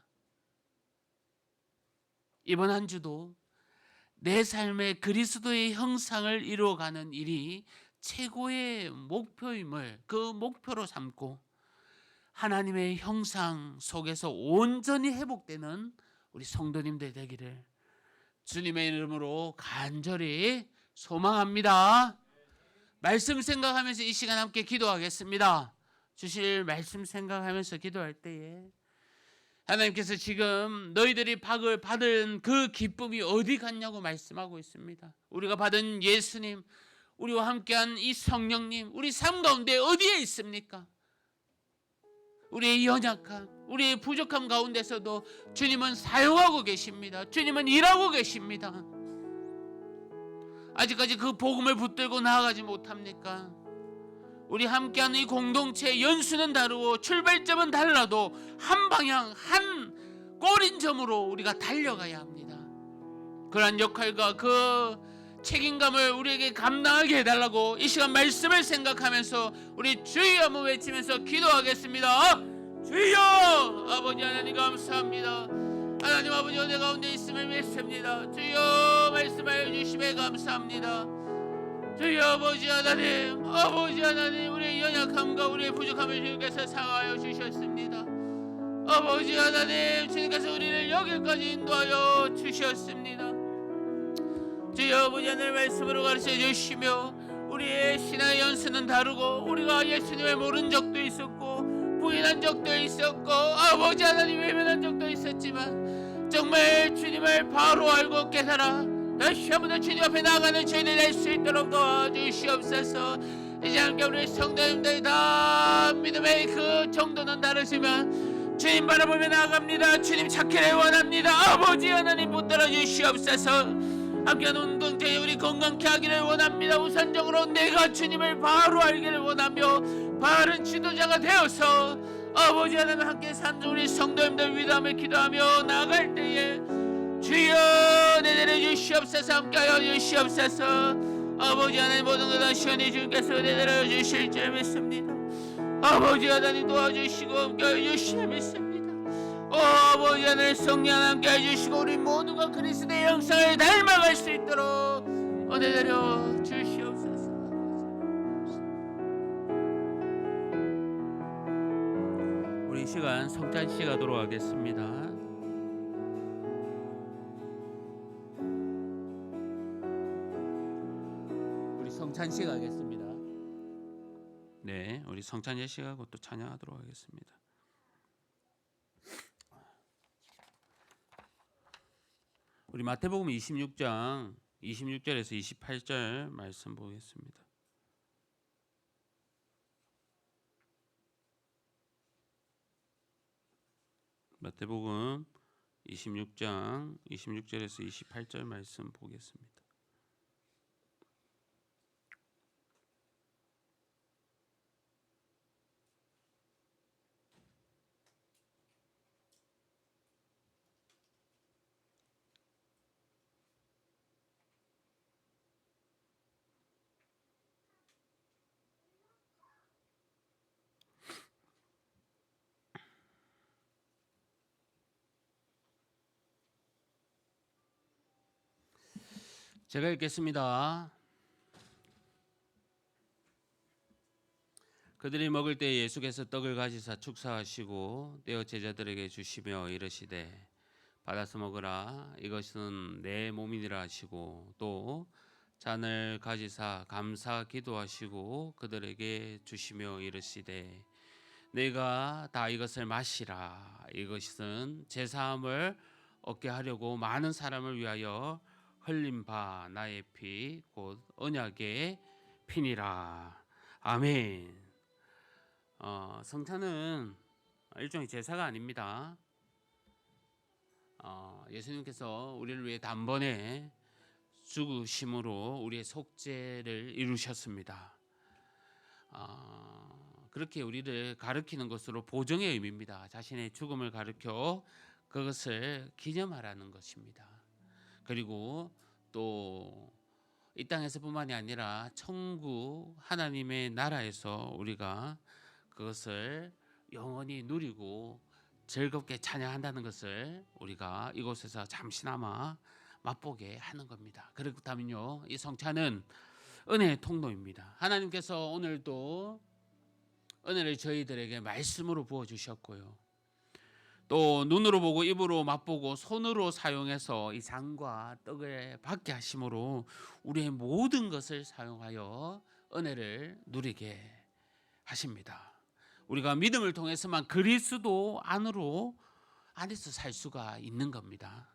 [SPEAKER 2] 이번 한 주도 내 삶의 그리스도의 형상을 이루어가는 일이 최고의 목표임을 그 목표로 삼고 하나님의 형상 속에서 온전히 회복되는 우리 성도님들 되기를 주님의 이름으로 간절히 소망합니다. 말씀 생각하면서 이 시간 함께 기도하겠습니다. 주실 말씀 생각하면서 기도할 때에 하나님께서 지금 너희들이 받은 그 기쁨이 어디 갔냐고 말씀하고 있습니다. 우리가 받은 예수님, 우리와 함께한 이 성령님, 우리 삶 가운데 어디에 있습니까? 우리의 연약함, 우리의 부족함 가운데서도 주님은 사용하고 계십니다. 주님은 일하고 계십니다. 아직까지 그 복음을 붙들고 나아가지 못합니까? 우리 함께하는 이 공동체 연수는 다르고 출발점은 달라도 한 방향, 한 꼬린점으로 우리가 달려가야 합니다. 그러한 역할과 그 책임감을 우리에게 감당하게 해달라고 이 시간 말씀을 생각하면서 우리 주여 한번 외치면서 기도하겠습니다. 주여! 아버지 하나님 감사합니다. 하나님 아버지 은혜 가운데 있음을 믿습니다. 주여 말씀하여 주심에 감사합니다. 주여 아버지 하나님 우리의 연약함과 우리의 부족함을 주님께서 상하여 주셨습니다. 아버지 하나님 주님께서 우리를 여기까지 인도하여 주셨습니다. 주여 아버지 하나님 말씀으로 가르쳐 주시며 우리의 신앙의 연수는 다르고 우리가 예수님을 모른 적도 있었고 부인한 적도 있었고 아버지 하나님 외면한 적도 있었지만 정말 주님을 바로 알고 깨달아 다시 한번 주님 앞에 나가는 저희들 될 수 있도록 도와주시옵소서. 이제 함께 우리 성도님들 다 믿음의 그 정도는 다르지만 주님 바라보며 나아갑니다. 주님 찾기를 원합니다. 아버지 하나님 붙들어 주시옵소서. 함께하는 운동체에 우리 건강케 하기를 원합니다. 우선적으로 내가 주님을 바로 알기를 원하며 바른 지도자가 되어서 아버지 하나님 함께 사는 우리 성도님들 위함을 기도하며 나아갈 때에 주여 내려 주시옵소서. 함께하여 주시옵소서. 아버지 하나님 모든 것 다 시원히 주님께서 내려 주실 줄 믿습니다. 아버지 하나님 도와주시고 함께하여 주실 믿습니다. 아버지 하나님 성령 함께 해주시고 우리 모두가 그리스도의 형상을 닮아갈 수 있도록 은혜 내려 주시옵소서. 우리 시간 성찬식 하도록 하겠습니다. 우리 성찬식 하겠습니다. 네, 우리 성찬 예식하고 또 찬양하도록 하겠습니다. 우리 마태복음 26장 26절에서 28절 말씀 보겠습니다. 마태복음 26장 26절에서 28절 말씀 보겠습니다. 제가 읽겠습니다. 그들이 먹을 때 예수께서 떡을 가지사 축사하시고 떼어 제자들에게 주시며 이르시되 받아서 먹으라 이것은 내 몸이니라 하시고 또 잔을 가지사 감사 기도하시고 그들에게 주시며 이르시되 내가 다 이것을 마시라 이것은 제 사함을 얻게 하려고 많은 사람을 위하여 흘린 바 나의 피 곧 언약의 피니라. 아멘. 성찬은 일종의 제사가 아닙니다. 예수님께서 우리를 위해 단번에 죽으심으로 우리의 속죄를 이루셨습니다. 그렇게 우리를 가르치는 것으로 보정의 의미입니다. 자신의 죽음을 가르쳐 그것을 기념하라는 것입니다. 그리고 또 이 땅에서뿐만이 아니라 천국 하나님의 나라에서 우리가 그것을 영원히 누리고 즐겁게 찬양한다는 것을 우리가 이곳에서 잠시나마 맛보게 하는 겁니다. 그렇다면요, 이 성찬은 은혜의 통로입니다. 하나님께서 오늘도 은혜를 저희들에게 말씀으로 부어주셨고요, 또 눈으로 보고 입으로 맛보고 손으로 사용해서 이 잔과 떡을 받게 하심으로 우리의 모든 것을 사용하여 은혜를 누리게 하십니다. 우리가 믿음을 통해서만 그리스도 안에서 살 수가 있는 겁니다.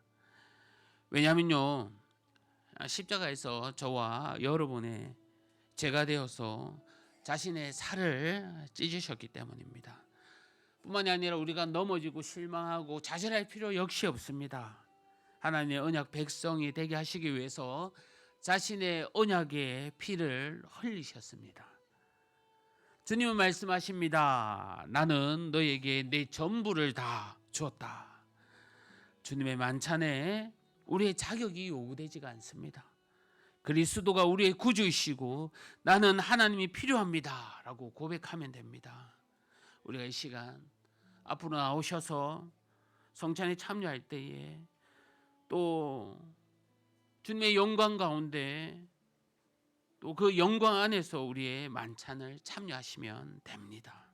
[SPEAKER 2] 왜냐하면요, 십자가에서 저와 여러분의 죄가 되어서 자신의 살을 찢으셨기 때문입니다. 뿐만이 아니라 우리가 넘어지고 실망하고 좌절할 필요 역시 없습니다. 하나님의 언약 백성이 되게 하시기 위해서 자신의 언약의 피를 흘리셨습니다. 주님은 말씀하십니다. 나는 너에게 내 전부를 다 주었다. 주님의 만찬에 우리의 자격이 요구되지가 않습니다. 그리스도가 우리의 구주이시고 나는 하나님이 필요합니다 라고 고백하면 됩니다. 우리가 이 시간 앞으로 나오셔서 성찬에 참여할 때에 또 주님의 영광 가운데 또 그 영광 안에서 우리의 만찬을 참여하시면 됩니다.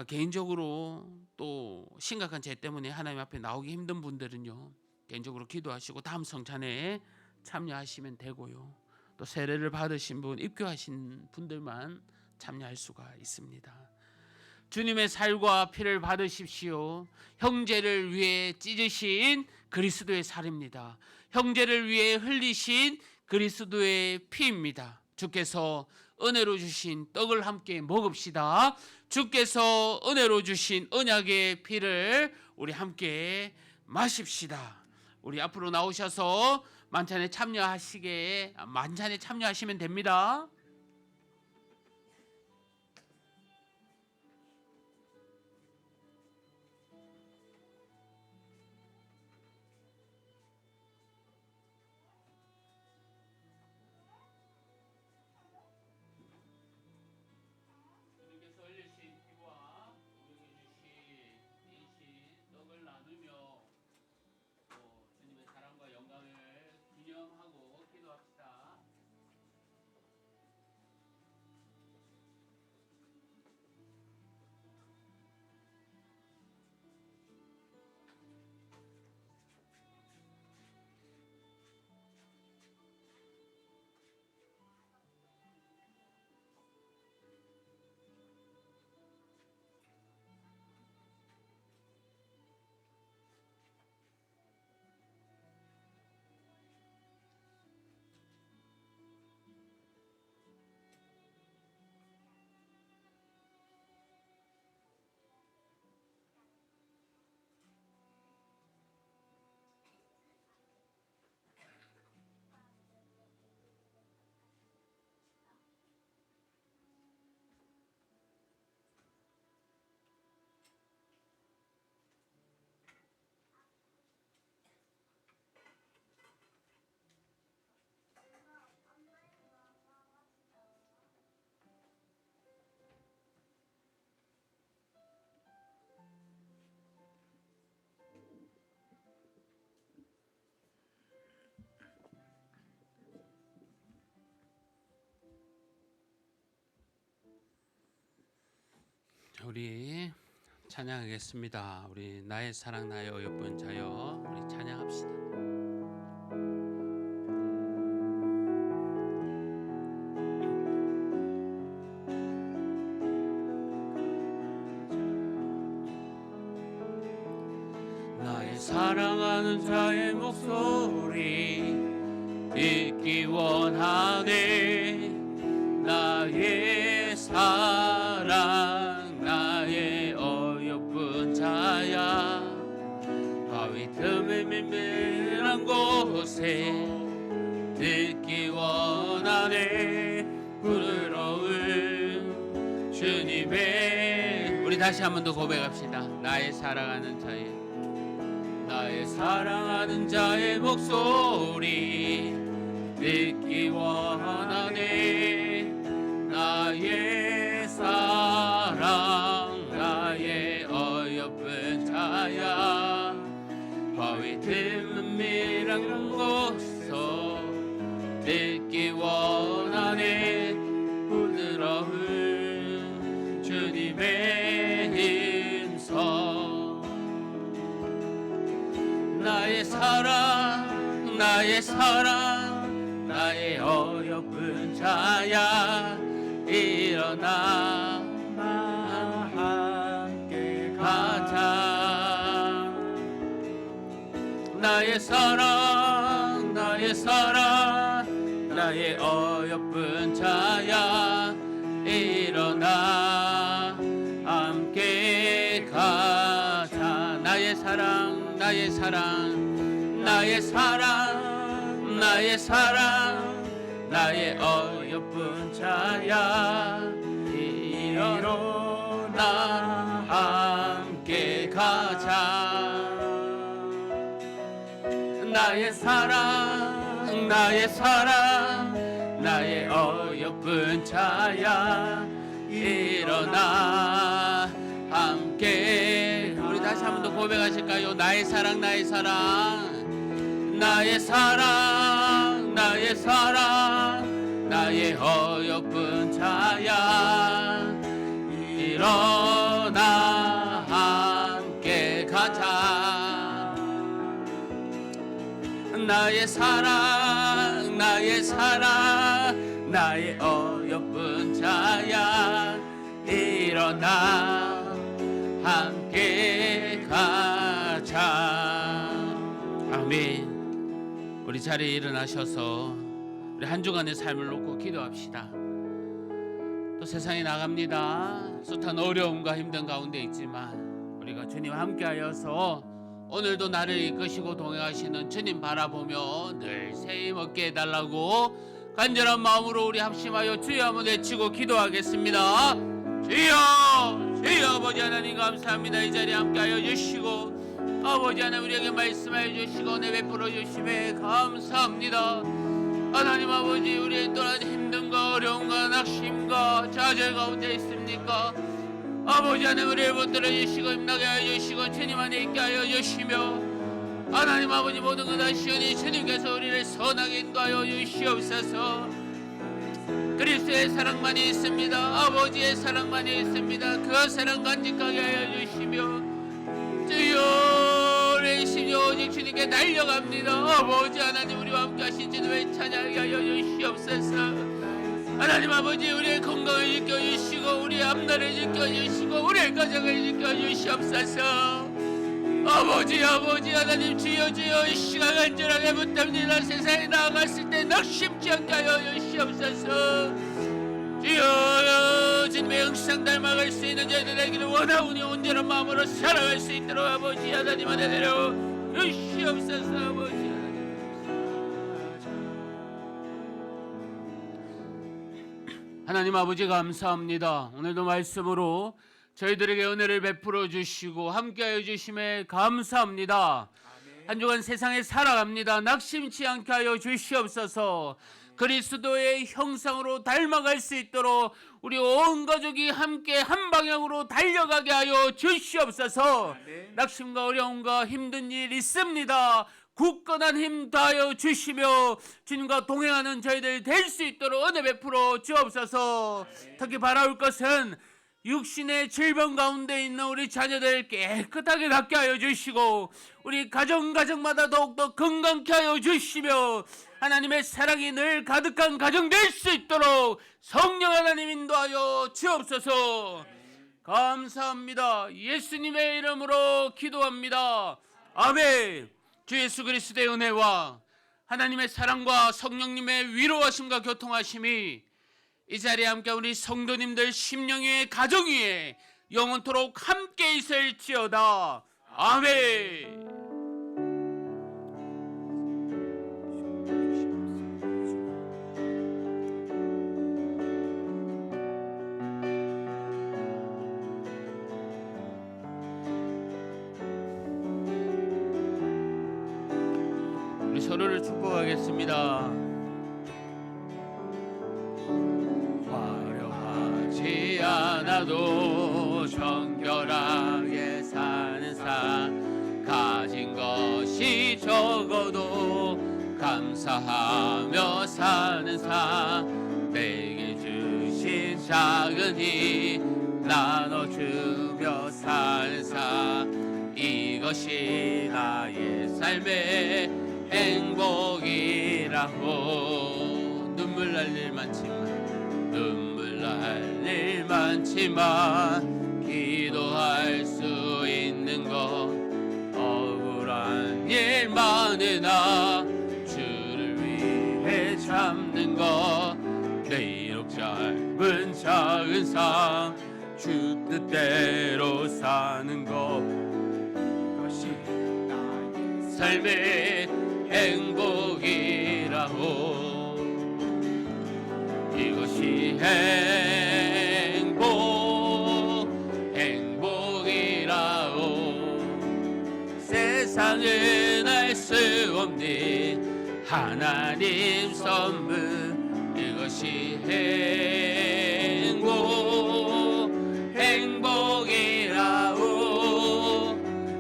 [SPEAKER 2] 개인적으로 또 심각한 죄 때문에 하나님 앞에 나오기 힘든 분들은요, 개인적으로 기도하시고 다음 성찬에 참여하시면 되고요, 또 세례를 받으신 분, 입교하신 분들만 참여할 수가 있습니다. 주님의 살과 피를 받으십시오. 형제를 위해 찢으신 그리스도의 살입니다. 형제를 위해 흘리신 그리스도의 피입니다. 주께서 은혜로 주신 떡을 함께 먹읍시다. 주께서 은혜로 주신 언약의 피를 우리 함께 마십시다. 우리 앞으로 나오셔서 만찬에 참여하시면 됩니다. 주님께서 흘리신 피와 우리에게 주신 인신 우리 찬양하겠습니다. 우리 나의 사랑 나의 어여쁜 자여 우리 찬양합시다. 나의 사랑하는 자의 목소리 듣기 원하네. 나의 사랑 나의 어여쁜 자야 바위 틈에 밀밀한 곳에 듣기 원하네. 부드러운 주님의 우리 다시 한 번 더 고백합시다. 나의 사랑하는 자의 목소리 듣기 원하네. 나의 사랑 나의 어여쁜 자야 바위 틈은 밀한 곳에서 듣기 원하네. 부드러운 주님의 음성. 나의 사랑 나의 어여쁜 자야 일어나
[SPEAKER 1] 함께
[SPEAKER 2] 가자. 나의 사랑 나의 어여쁜 자야 일어나 함께 가자. 나의 사랑 나의 어여쁜 자야 일어나 함께 가자. 나의 사랑 나의 어여쁜 자야 일어나 함께. 우리 다시 한 번 더 고백하실까요? 나의 사랑 나의 어여쁜 자야 일어나 함께 가자. 나의 사랑 나의 어여쁜 자야 일어나 함께 가자. 아멘. 우리 자리에 일어나셔서 우리 한 주간의 삶을 놓고 기도합시다. 또 세상에 나갑니다. 숱한 어려움과 힘든 가운데 있지만 우리가 주님 함께하여서 오늘도 나를 이끄시고 동행하시는 주님 바라보며 늘 새 힘 얻게 해달라고 간절한 마음으로 우리 합심하여 주여 한번 외치고 기도하겠습니다. 주여 아버지 하나님 감사합니다. 이 자리에 함께하여 주시고 아버지 하나님 우리에게 말씀하여 주시고 내 베풀어 주심에 감사합니다. 하나님 아버지 우리의 또한 힘듦과 어려움과 낙심과 좌절 가운데 있습니까? 아버지 하나님 우리를 붙들어 주시고 힘나게 하여 주시고 주님 안에 있게 하여 주시며 하나님 아버지 모든 것 다 시온이 주님께서 우리를 선하게 인도하여 주시옵소서. 그리스도의 사랑만이 있습니다. 아버지의 사랑만이 있습니다. 그 사랑 간직하게 하여 주시며 주여 우리의 심령 오직 주님께 달려갑니다. 아버지 하나님 우리와 함께 하신 주님을 찬양하게 하여 주시옵소서. 하나님 아버지 우리의 건강을 지켜주시고 우리의 앞날을 지켜주시고 우리의 가정을 지켜주시옵소서. 아버지 하나님 주여 이 시간 간절하게 붙듭니다. 세상에 나아갔을 때 낙심치 않게 하여 주시옵소서. 주여 주님의 형상 닮아갈 수 있는 저희들 되기를 원하오니 온전한 마음으로 살아갈 수 있도록 아버지 하나님 안에 내려 주시옵소서. 아버지 하나님 아버지 감사합니다. 오늘도 말씀으로 저희들에게 은혜를 베풀어 주시고 함께하여 주심에 감사합니다. 한 주간 세상에 살아갑니다. 낙심치 않게 하여 주시옵소서. 그리스도의 형상으로 닮아갈 수 있도록 우리 온 가족이 함께 한 방향으로 달려가게 하여 주시옵소서. 낙심과 어려움과 힘든 일 있습니다. 굳건한 힘 다하여 주시며 주님과 동행하는 저희들 될 수 있도록 은혜 베풀어 주옵소서. 특히 바라올 것은 육신의 질병 가운데 있는 우리 자녀들 깨끗하게 낫게 하여 주시고 우리 가정마다 더욱더 건강케 하여 주시며 하나님의 사랑이 늘 가득한 가정 될 수 있도록 성령 하나님 인도하여 주옵소서. 감사합니다. 예수님의 이름으로 기도합니다. 아멘. 주 예수 그리스도의 은혜와 하나님의 사랑과 성령님의 위로하심과 교통하심이 이 자리에 함께 우리 성도님들 심령 위에 가정 위에 영원토록 함께 있을지어다. 아멘. 우리 서로를 축복하겠습니다. 화려하지 않아도 정결하게 사는 삶, 가진 것이 적어도 감사하며 사는 삶, 내게 주신 작은 힘 나눠주며 사는 삶, 이것이 나의 삶의 행복이라고. 눈물 날 일 많지만 기도할 수 있는 것, 억울한 일 많으나 주를 위해 참는 것, 비록 짧은 작은 삶 주 뜻대로 사는 것,
[SPEAKER 1] 이것이 나의
[SPEAKER 2] 삶의 행복이라고. 이것이 행복이라고. 세상은 알 수 없는 하나님 선물, 이것이 행복이라고.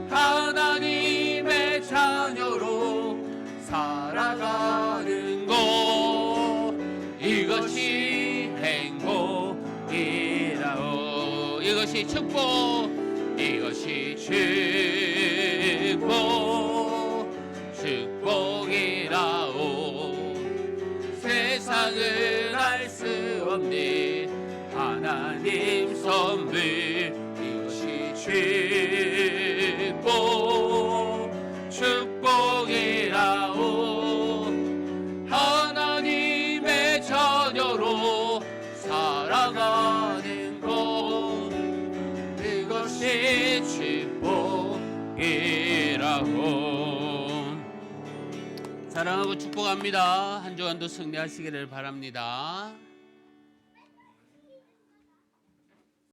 [SPEAKER 2] 하나님의 자녀로 살아가는 것, 이것이 행복이라고. 이것이 축복, 이것이 축복이라고. 세상은 알 수 없는 하나님 선물, 이것이 축복이라고. 하나님의 자녀로 살아가는 것, 이것이 축복이라고. 사랑하고 축복합니다. 한 주간도 승리하시기를 바랍니다.